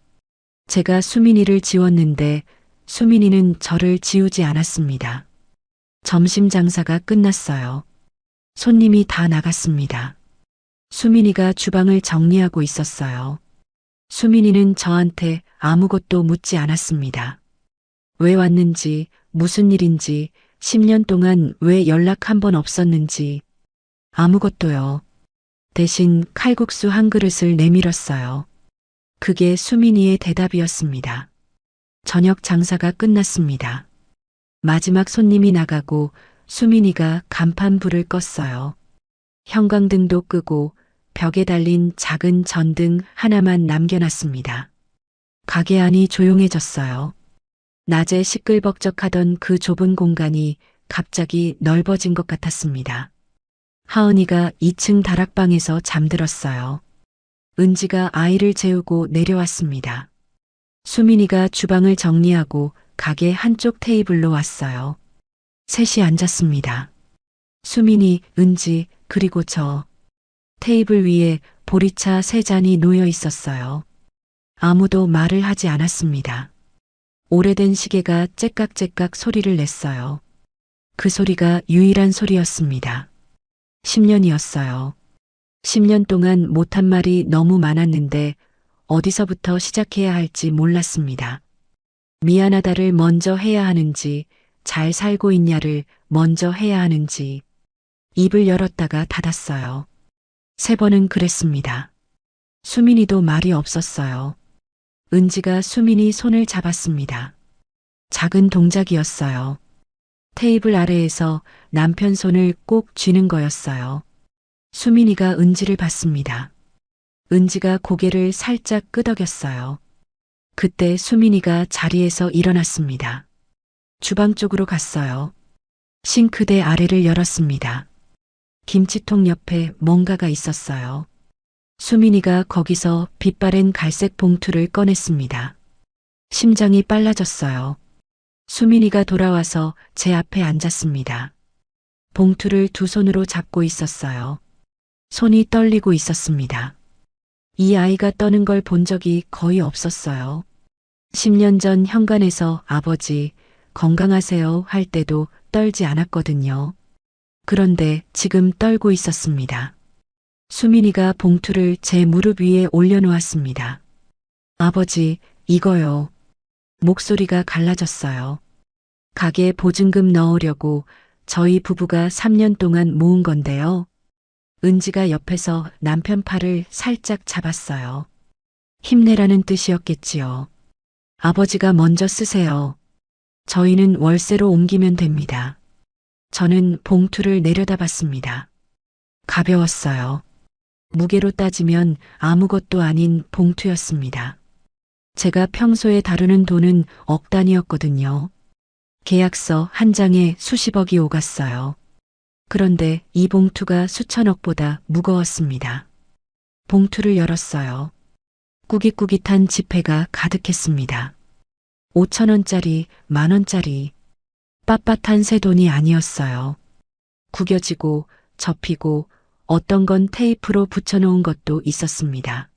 제가 수민이를 지웠는데 수민이는 저를 지우지 않았습니다. 점심 장사가 끝났어요. 손님이 다 나갔습니다. 수민이가 주방을 정리하고 있었어요. 수민이는 저한테 아무것도 묻지 않았습니다. 왜 왔는지, 무슨 일인지, 10년 동안 왜 연락 한 번 없었는지, 아무것도요. 대신 칼국수 한 그릇을 내밀었어요. 그게 수민이의 대답이었습니다. 저녁 장사가 끝났습니다. 마지막 손님이 나가고 수민이가 간판 불을 껐어요. 형광등도 끄고 벽에 달린 작은 전등 하나만 남겨놨습니다. 가게 안이 조용해졌어요. 낮에 시끌벅적하던 그 좁은 공간이 갑자기 넓어진 것 같았습니다. 하은이가 2층 다락방에서 잠들었어요. 은지가 아이를 재우고 내려왔습니다. 수민이가 주방을 정리하고 가게 한쪽 테이블로 왔어요. 셋이 앉았습니다. 수민이, 은지, 그리고 저. 테이블 위에 보리차 3잔이 놓여 있었어요. 아무도 말을 하지 않았습니다. 오래된 시계가 째깍째깍 소리를 냈어요. 그 소리가 유일한 소리였습니다. 10년이었어요. 10년 동안 못한 말이 너무 많았는데 어디서부터 시작해야 할지 몰랐습니다. 미안하다를 먼저 해야 하는지, 잘 살고 있냐를 먼저 해야 하는지, 입을 열었다가 닫았어요. 3번은 그랬습니다. 수민이도 말이 없었어요. 은지가 수민이 손을 잡았습니다. 작은 동작이었어요. 테이블 아래에서 남편 손을 꼭 쥐는 거였어요. 수민이가 은지를 봤습니다. 은지가 고개를 살짝 끄덕였어요. 그때 수민이가 자리에서 일어났습니다. 주방 쪽으로 갔어요. 싱크대 아래를 열었습니다. 김치통 옆에 뭔가가 있었어요. 수민이가 거기서 빛바랜 갈색 봉투를 꺼냈습니다. 심장이 빨라졌어요. 수민이가 돌아와서 제 앞에 앉았습니다. 봉투를 두 손으로 잡고 있었어요. 손이 떨리고 있었습니다. 이 아이가 떠는 걸 본 적이 거의 없었어요. 10년 전 현관에서 아버지 건강하세요 할 때도 떨지 않았거든요. 그런데 지금 떨고 있었습니다. 수민이가 봉투를 제 무릎 위에 올려놓았습니다. 아버지, 이거요. 목소리가 갈라졌어요. 가게 보증금 넣으려고 저희 부부가 3년 동안 모은 건데요. 은지가 옆에서 남편 팔을 살짝 잡았어요. 힘내라는 뜻이었겠지요. 아버지가 먼저 쓰세요. 저희는 월세로 옮기면 됩니다. 저는 봉투를 내려다봤습니다. 가벼웠어요. 무게로 따지면 아무것도 아닌 봉투였습니다. 제가 평소에 다루는 돈은 억 단위였거든요. 계약서 한 장에 수십억이 오갔어요. 그런데 이 봉투가 수천억보다 무거웠습니다. 봉투를 열었어요. 꾸깃꾸깃한 지폐가 가득했습니다. 5,000원짜리, 만원짜리. 빳빳한 새 돈이 아니었어요. 구겨지고 접히고 어떤 건 테이프로 붙여놓은 것도 있었습니다.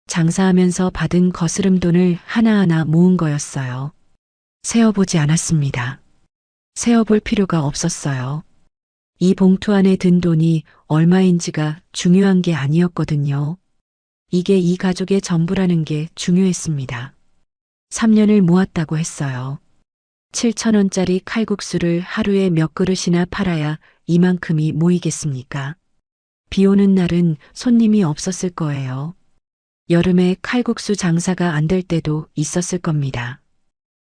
장사하면서 받은 거스름 돈을 하나하나 모은 거였어요. 세어보지 않았습니다. 세어볼 필요가 없었어요. 이 봉투 안에 든 돈이 얼마인지가 중요한 게 아니었거든요. 이게 이 가족의 전부라는 게 중요했습니다. 3년을 모았다고 했어요. 7,000원짜리 칼국수를 하루에 몇 그릇이나 팔아야 이만큼이 모이겠습니까? 비 오는 날은 손님이 없었을 거예요. 여름에 칼국수 장사가 안 될 때도 있었을 겁니다.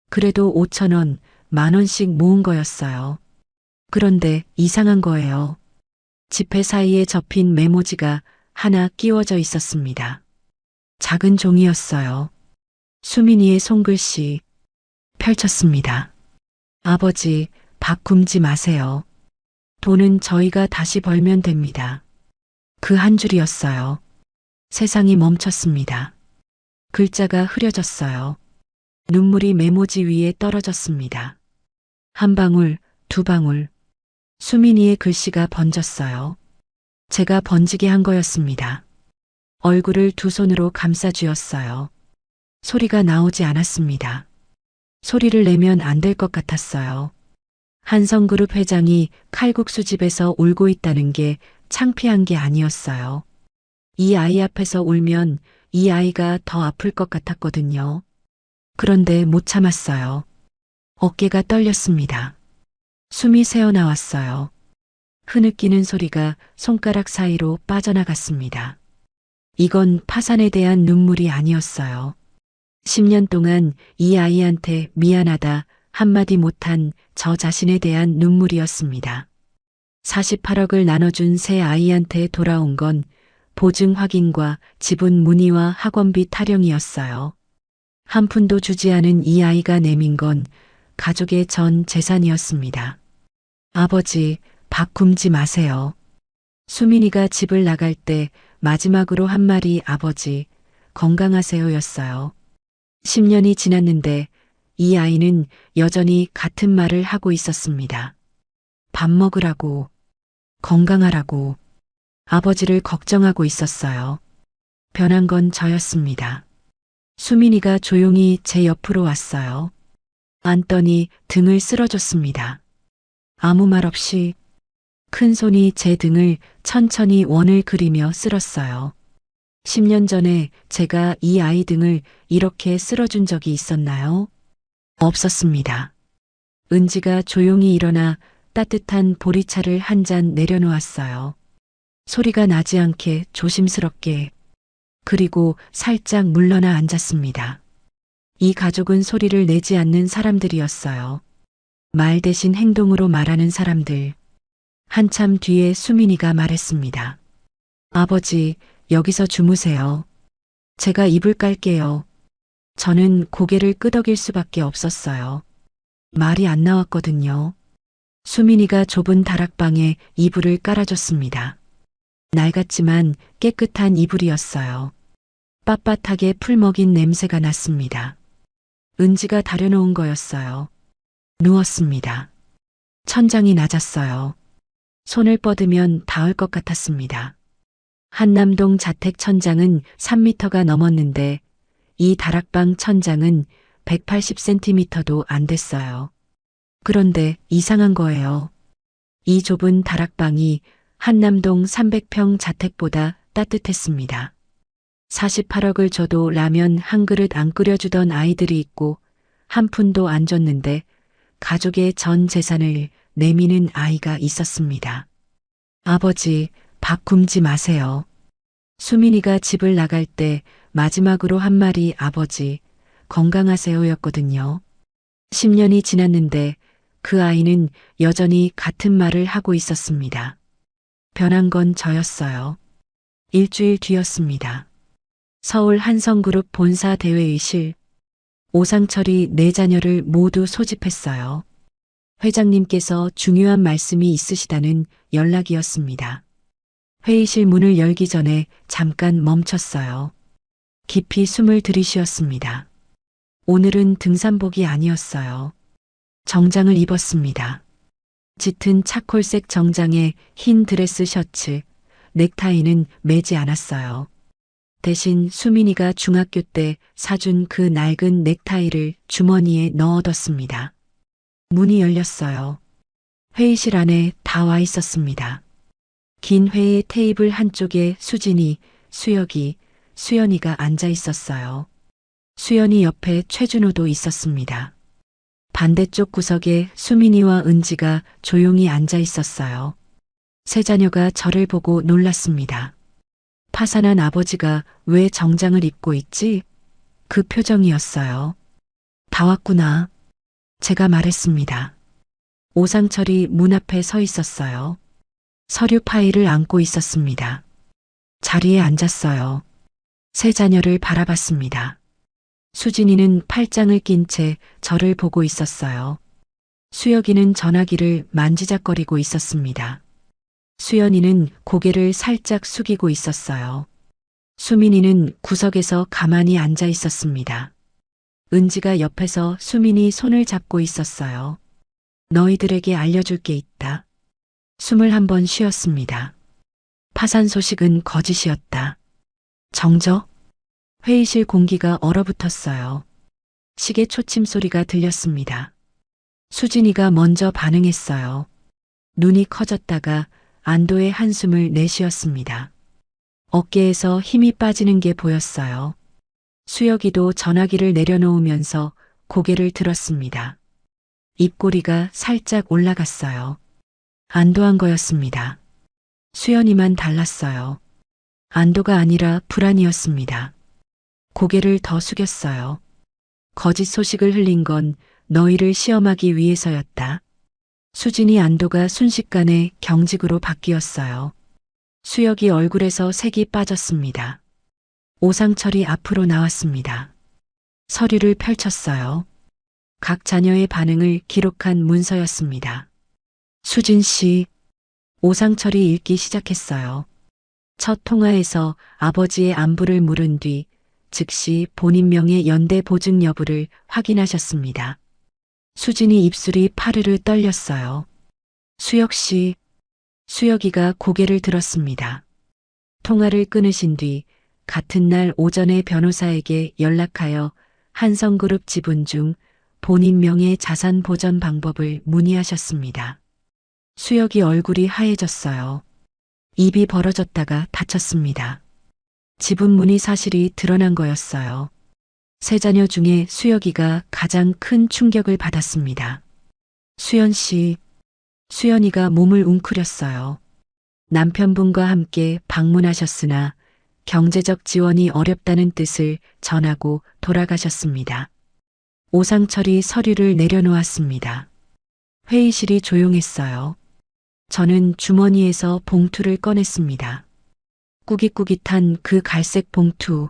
그래도 5,000원, 만원씩 모은 거였어요. 그런데 이상한 거예요. 지폐 사이에 접힌 메모지가 하나 끼워져 있었습니다. 작은 종이였어요. 수민이의 손글씨. 펼쳤습니다. 아버지, 밥 굶지 마세요. 돈은 저희가 다시 벌면 됩니다. 그 한 줄이었어요. 세상이 멈췄습니다. 글자가 흐려졌어요. 눈물이 메모지 위에 떨어졌습니다. 한 방울, 두 방울. 수민이의 글씨가 번졌어요. 제가 번지게 한 거였습니다. 얼굴을 두 손으로 감싸 쥐었어요. 소리가 나오지 않았습니다. 소리를 내면 안 될 것 같았어요. 한성그룹 회장이 칼국수 집에서 울고 있다는 게 창피한 게 아니었어요. 이 아이 앞에서 울면 이 아이가 더 아플 것 같았거든요. 그런데 못 참았어요. 어깨가 떨렸습니다. 숨이 새어나왔어요. 흐느끼는 소리가 손가락 사이로 빠져나갔습니다. 이건 파산에 대한 눈물이 아니었어요. 10년 동안 이 아이한테 미안하다 한마디 못한 저 자신에 대한 눈물이었습니다. 48억을 나눠준 새 아이한테 돌아온 건 보증 확인과 지분 문의와 학원비 타령이었어요. 한 푼도 주지 않은 이 아이가 내민 건 가족의 전 재산이었습니다. 아버지, 밥 굶지 마세요. 수민이가 집을 나갈 때 마지막으로 한 말이 아버지, 건강하세요였어요. 10년이 지났는데 이 아이는 여전히 같은 말을 하고 있었습니다. 밥 먹으라고, 건강하라고, 아버지를 걱정하고 있었어요. 변한 건 저였습니다. 수민이가 조용히 제 옆으로 왔어요. 앉더니 등을 쓸어줬습니다. 아무 말 없이 큰 손이 제 등을 천천히 원을 그리며 쓸었어요. 10년 전에 제가 이 아이 등을 이렇게 쓸어준 적이 있었나요? 없었습니다. 은지가 조용히 일어나 따뜻한 보리차를 한 잔 내려놓았어요. 소리가 나지 않게 조심스럽게, 그리고 살짝 물러나 앉았습니다. 이 가족은 소리를 내지 않는 사람들이었어요. 말 대신 행동으로 말하는 사람들. 한참 뒤에 수민이가 말했습니다. 아버지, 여기서 주무세요. 제가 이불 깔게요. 저는 고개를 끄덕일 수밖에 없었어요. 말이 안 나왔거든요. 수민이가 좁은 다락방에 이불을 깔아줬습니다. 낡았지만 깨끗한 이불이었어요. 빳빳하게 풀 먹인 냄새가 났습니다. 은지가 다려놓은 거였어요. 누웠습니다. 천장이 낮았어요. 손을 뻗으면 닿을 것 같았습니다. 한남동 자택 천장은 3m가 넘었는데 이 다락방 천장은 180cm도 안 됐어요. 그런데 이상한 거예요. 이 좁은 다락방이 한남동 300평 자택보다 따뜻했습니다. 48억을 줘도 라면 한 그릇 안 끓여주던 아이들이 있고 한 푼도 안 줬는데 가족의 전 재산을 내미는 아이가 있었습니다. 아버지, 밥 굶지 마세요. 수민이가 집을 나갈 때 마지막으로 한 말이 아버지, 건강하세요였거든요. 10년이 지났는데 그 아이는 여전히 같은 말을 하고 있었습니다. 변한 건 저였어요. 일주일 뒤였습니다. 서울 한성그룹 본사 대회의실. 오상철이 네 자녀를 모두 소집했어요. 회장님께서 중요한 말씀이 있으시다는 연락이었습니다. 회의실 문을 열기 전에 잠깐 멈췄어요. 깊이 숨을 들이쉬었습니다. 오늘은 등산복이 아니었어요. 정장을 입었습니다. 짙은 차콜색 정장에 흰 드레스 셔츠, 넥타이는 매지 않았어요. 대신 수민이가 중학교 때 사준 그 낡은 넥타이를 주머니에 넣어뒀습니다. 문이 열렸어요. 회의실 안에 다 와 있었습니다. 긴 회의 테이블 한쪽에 수진이, 수혁이, 수연이가 앉아 있었어요. 수연이 옆에 최준호도 있었습니다. 반대쪽 구석에 수민이와 은지가 조용히 앉아 있었어요. 세 자녀가 저를 보고 놀랐습니다. 파산한 아버지가 왜 정장을 입고 있지? 그 표정이었어요. 다 왔구나. 제가 말했습니다. 오상철이 문 앞에 서 있었어요. 서류 파일을 안고 있었습니다. 자리에 앉았어요. 세 자녀를 바라봤습니다. 수진이는 팔짱을 낀 채 저를 보고 있었어요. 수혁이는 전화기를 만지작거리고 있었습니다. 수연이는 고개를 살짝 숙이고 있었어요. 수민이는 구석에서 가만히 앉아 있었습니다. 은지가 옆에서 수민이 손을 잡고 있었어요. 너희들에게 알려줄 게 있다. 숨을 한번 쉬었습니다. 파산 소식은 거짓이었다. 정적? 회의실 공기가 얼어붙었어요. 시계 초침 소리가 들렸습니다. 수진이가 먼저 반응했어요. 눈이 커졌다가 안도의 한숨을 내쉬었습니다. 어깨에서 힘이 빠지는 게 보였어요. 수혁이도 전화기를 내려놓으면서 고개를 들었습니다. 입꼬리가 살짝 올라갔어요. 안도한 거였습니다. 수연이만 달랐어요. 안도가 아니라 불안이었습니다. 고개를 더 숙였어요. 거짓 소식을 흘린 건 너희를 시험하기 위해서였다. 수진이 안도가 순식간에 경직으로 바뀌었어요. 수혁이 얼굴에서 색이 빠졌습니다. 오상철이 앞으로 나왔습니다. 서류를 펼쳤어요. 각 자녀의 반응을 기록한 문서였습니다. 수진 씨, 오상철이 읽기 시작했어요. 첫 통화에서 아버지의 안부를 물은 뒤 즉시 본인 명의 연대 보증 여부를 확인하셨습니다. 수진이 입술이 파르르 떨렸어요. 수혁 씨, 수혁이가 고개를 들었습니다. 통화를 끊으신 뒤 같은 날 오전에 변호사에게 연락하여 한성그룹 지분 중 본인 명의 자산 보전 방법을 문의하셨습니다. 수혁이 얼굴이 하얘졌어요. 입이 벌어졌다가 닫혔습니다. 지분 문의 사실이 드러난 거였어요. 세 자녀 중에 수혁이가 가장 큰 충격을 받았습니다. 수연 씨, 수연이가 몸을 웅크렸어요. 남편분과 함께 방문하셨으나 경제적 지원이 어렵다는 뜻을 전하고 돌아가셨습니다. 오상철이 서류를 내려놓았습니다. 회의실이 조용했어요. 저는 주머니에서 봉투를 꺼냈습니다. 꾸깃꾸깃한 그 갈색 봉투,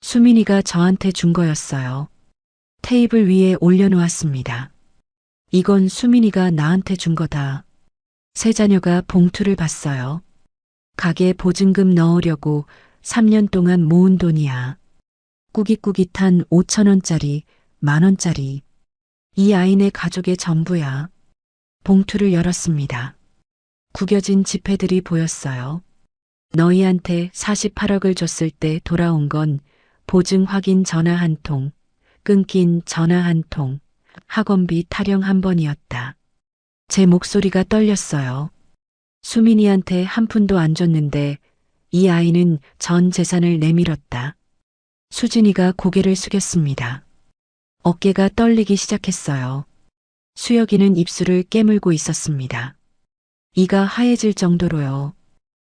수민이가 저한테 준 거였어요. 테이블 위에 올려놓았습니다. 이건 수민이가 나한테 준 거다. 세 자녀가 봉투를 봤어요. 가게 보증금 넣으려고 3년 동안 모은 돈이야. 꾸깃꾸깃한 5,000원짜리, 10,000원짜리. 이 아이네 가족의 전부야. 봉투를 열었습니다. 구겨진 지폐들이 보였어요. 너희한테 48억을 줬을 때 돌아온 건 보증 확인 전화 한 통, 끊긴 전화 한 통, 학원비 타령 한 번이었다. 제 목소리가 떨렸어요. 수민이한테 한 푼도 안 줬는데 이 아이는 전 재산을 내밀었다. 수진이가 고개를 숙였습니다. 어깨가 떨리기 시작했어요. 수혁이는 입술을 깨물고 있었습니다. 이가 하얘질 정도로요.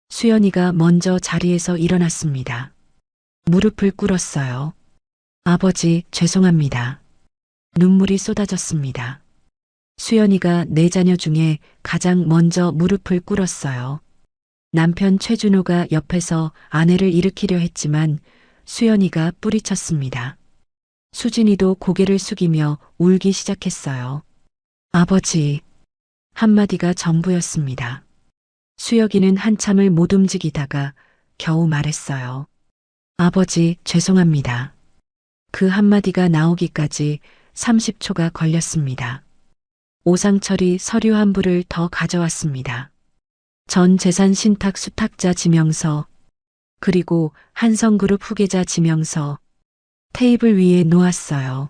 수연이가 먼저 자리에서 일어났습니다. 무릎을 꿇었어요. 아버지, 죄송합니다. 눈물이 쏟아졌습니다. 수연이가 네 자녀 중에 가장 먼저 무릎을 꿇었어요. 남편 최준호가 옆에서 아내를 일으키려 했지만 수연이가 뿌리쳤습니다. 수진이도 고개를 숙이며 울기 시작했어요. 아버지, 한마디가 전부였습니다. 수혁이는 한참을 못 움직이다가 겨우 말했어요. 아버지, 죄송합니다. 그 한마디가 나오기까지 30초가 걸렸습니다. 오상철이 서류 한 부를 더 가져왔습니다. 전 재산 신탁 수탁자 지명서, 그리고 한성그룹 후계자 지명서, 테이블 위에 놓았어요.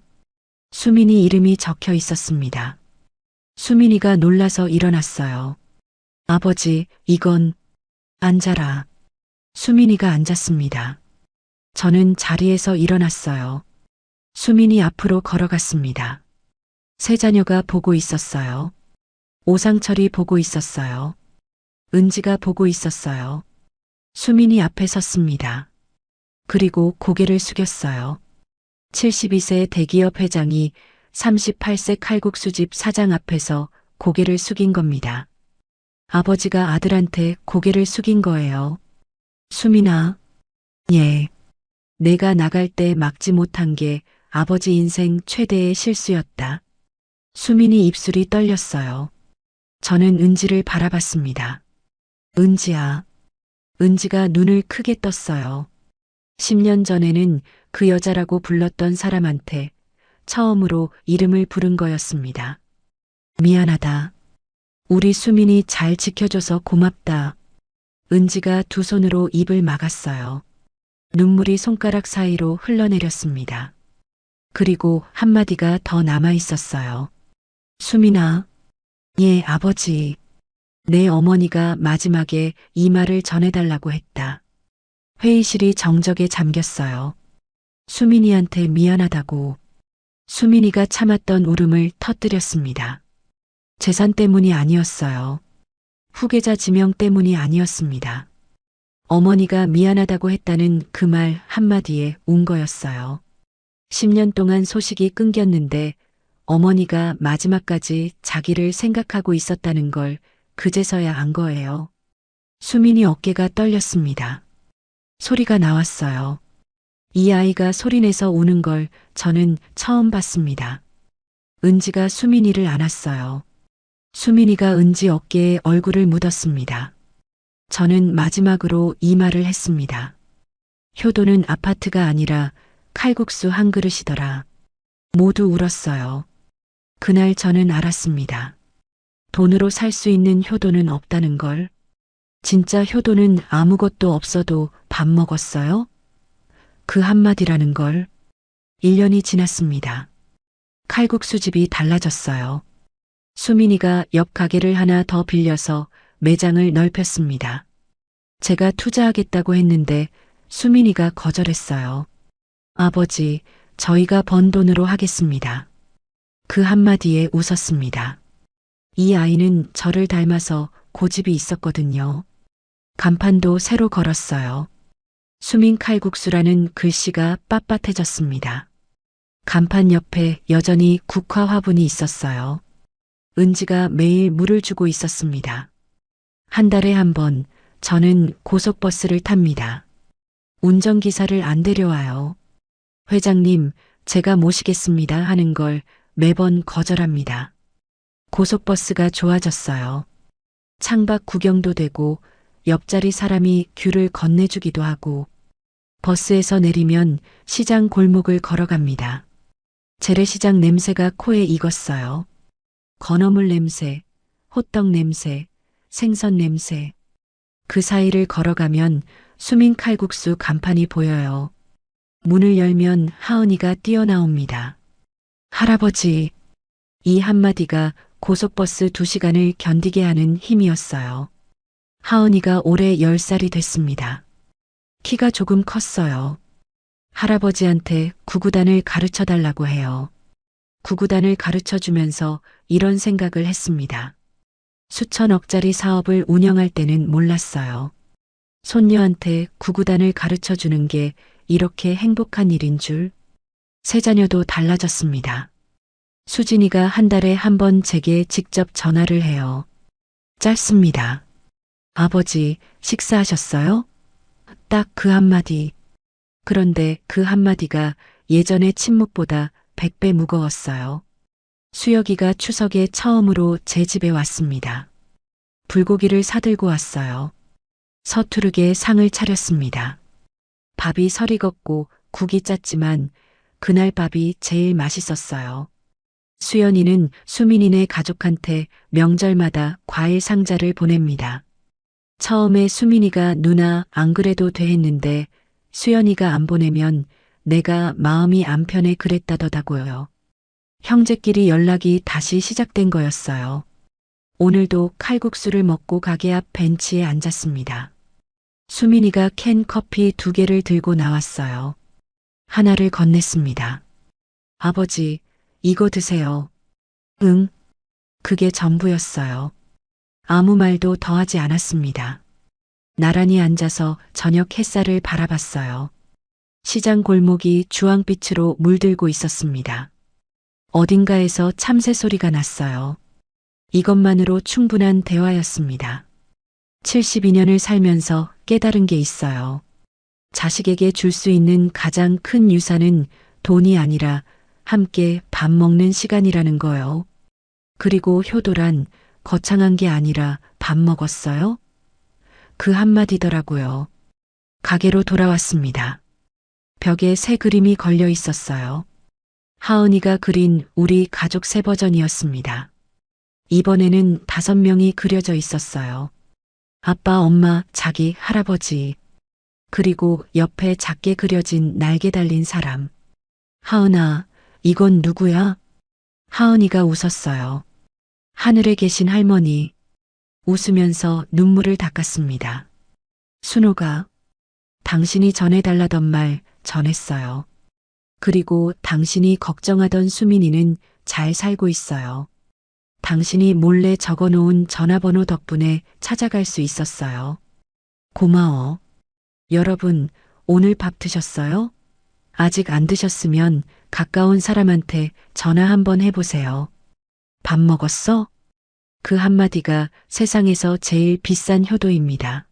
수민이 이름이 적혀 있었습니다. 수민이가 놀라서 일어났어요. 아버지, 이건... 앉아라. 수민이가 앉았습니다. 저는 자리에서 일어났어요. 수민이 앞으로 걸어갔습니다. 세 자녀가 보고 있었어요. 오상철이 보고 있었어요. 은지가 보고 있었어요. 수민이 앞에 섰습니다. 그리고 고개를 숙였어요. 72세 대기업 회장이 38세 칼국수집 사장 앞에서 고개를 숙인 겁니다. 아버지가 아들한테 고개를 숙인 거예요. 수민아, 예. 내가 나갈 때 막지 못한 게 아버지 인생 최대의 실수였다. 수민이 입술이 떨렸어요. 저는 은지를 바라봤습니다. 은지야. 은지가 눈을 크게 떴어요. 10년 전에는 그 여자라고 불렀던 사람한테 처음으로 이름을 부른 거였습니다. 미안하다. 우리 수민이 잘 지켜줘서 고맙다. 은지가 두 손으로 입을 막았어요. 눈물이 손가락 사이로 흘러내렸습니다. 그리고 한마디가 더 남아 있었어요. 수민아. 예, 아버지. 내 어머니가 마지막에 이 말을 전해달라고 했다. 회의실이 정적에 잠겼어요. 수민이한테 미안하다고. 수민이가 참았던 울음을 터뜨렸습니다. 재산 때문이 아니었어요. 후계자 지명 때문이 아니었습니다. 어머니가 미안하다고 했다는 그 말 한마디에 운 거였어요. 10년 동안 소식이 끊겼는데 어머니가 마지막까지 자기를 생각하고 있었다는 걸 그제서야 안 거예요. 수민이 어깨가 떨렸습니다. 소리가 나왔어요. 이 아이가 소리내서 우는 걸 저는 처음 봤습니다. 은지가 수민이를 안았어요. 수민이가 은지 어깨에 얼굴을 묻었습니다. 저는 마지막으로 이 말을 했습니다. 효도는 아파트가 아니라 칼국수 한 그릇이더라. 모두 울었어요. 그날 저는 알았습니다. 돈으로 살 수 있는 효도는 없다는 걸. 진짜 효도는 아무것도 없어도 밥 먹었어요? 그 한마디라는 걸. 1년이 지났습니다. 칼국수집이 달라졌어요. 수민이가 옆 가게를 하나 더 빌려서 매장을 넓혔습니다. 제가 투자하겠다고 했는데 수민이가 거절했어요. 아버지, 저희가 번 돈으로 하겠습니다. 그 한마디에 웃었습니다. 이 아이는 저를 닮아서 고집이 있었거든요. 간판도 새로 걸었어요. 수민 칼국수라는 글씨가 빳빳해졌습니다. 간판 옆에 여전히 국화 화분이 있었어요. 은지가 매일 물을 주고 있었습니다. 한 달에 한 번 저는 고속버스를 탑니다. 운전기사를 안 데려와요. 회장님, 제가 모시겠습니다 하는 걸 매번 거절합니다. 고속버스가 좋아졌어요. 창밖 구경도 되고 옆자리 사람이 귤을 건네주기도 하고 버스에서 내리면 시장 골목을 걸어갑니다. 재래시장 냄새가 코에 익었어요. 건어물 냄새, 호떡 냄새, 생선 냄새. 그 사이를 걸어가면 수민 칼국수 간판이 보여요. 문을 열면 하은이가 뛰어나옵니다. 할아버지, 이 한마디가 고속버스 2시간을 견디게 하는 힘이었어요. 하은이가 올해 10살이 됐습니다. 키가 조금 컸어요. 할아버지한테 구구단을 가르쳐 달라고 해요. 구구단을 가르쳐 주면서 이런 생각을 했습니다. 수천억짜리 사업을 운영할 때는 몰랐어요. 손녀한테 구구단을 가르쳐 주는 게 이렇게 행복한 일인 줄. 세 자녀도 달라졌습니다. 수진이가 한 달에 한 번 제게 직접 전화를 해요. 짧습니다. 아버지, 식사하셨어요? 딱 그 한마디. 그런데 그 한마디가 예전의 침묵보다 100배 무거웠어요. 수혁이가 추석에 처음으로 제 집에 왔습니다. 불고기를 사들고 왔어요. 서투르게 상을 차렸습니다. 밥이 설익었고 국이 짰지만 그날 밥이 제일 맛있었어요. 수연이는 수민이네 가족한테 명절마다 과일 상자를 보냅니다. 처음에 수민이가 누나 안 그래도 돼 했는데 수연이가 안 보내면 내가 마음이 안 편해 그랬다더라고요. 형제끼리 연락이 다시 시작된 거였어요. 오늘도 칼국수를 먹고 가게 앞 벤치에 앉았습니다. 수민이가 캔 커피 2개를 들고 나왔어요. 하나를 건넸습니다. 아버지, 이거 드세요. 응. 그게 전부였어요. 아무 말도 더하지 않았습니다. 나란히 앉아서 저녁 햇살을 바라봤어요. 시장 골목이 주황빛으로 물들고 있었습니다. 어딘가에서 참새 소리가 났어요. 이것만으로 충분한 대화였습니다. 72년을 살면서 깨달은 게 있어요. 자식에게 줄 수 있는 가장 큰 유산은 돈이 아니라 함께 밥 먹는 시간이라는 거요. 그리고 효도란 거창한 게 아니라 밥 먹었어요? 그 한마디더라고요. 가게로 돌아왔습니다. 벽에 새 그림이 걸려 있었어요. 하은이가 그린 우리 가족 새 버전이었습니다. 이번에는 5명이 그려져 있었어요. 아빠, 엄마, 자기, 할아버지. 그리고 옆에 작게 그려진 날개 달린 사람. 하은아, 이건 누구야? 하은이가 웃었어요. 하늘에 계신 할머니. 웃으면서 눈물을 닦았습니다. 순호가 당신이 전해달라던 말 전했어요. 그리고 당신이 걱정하던 수민이는 잘 살고 있어요. 당신이 몰래 적어놓은 전화번호 덕분에 찾아갈 수 있었어요. 고마워. 여러분, 오늘 밥 드셨어요? 아직 안 드셨으면 가까운 사람한테 전화 한번 해보세요. 밥 먹었어? 그 한마디가 세상에서 제일 비싼 효도입니다.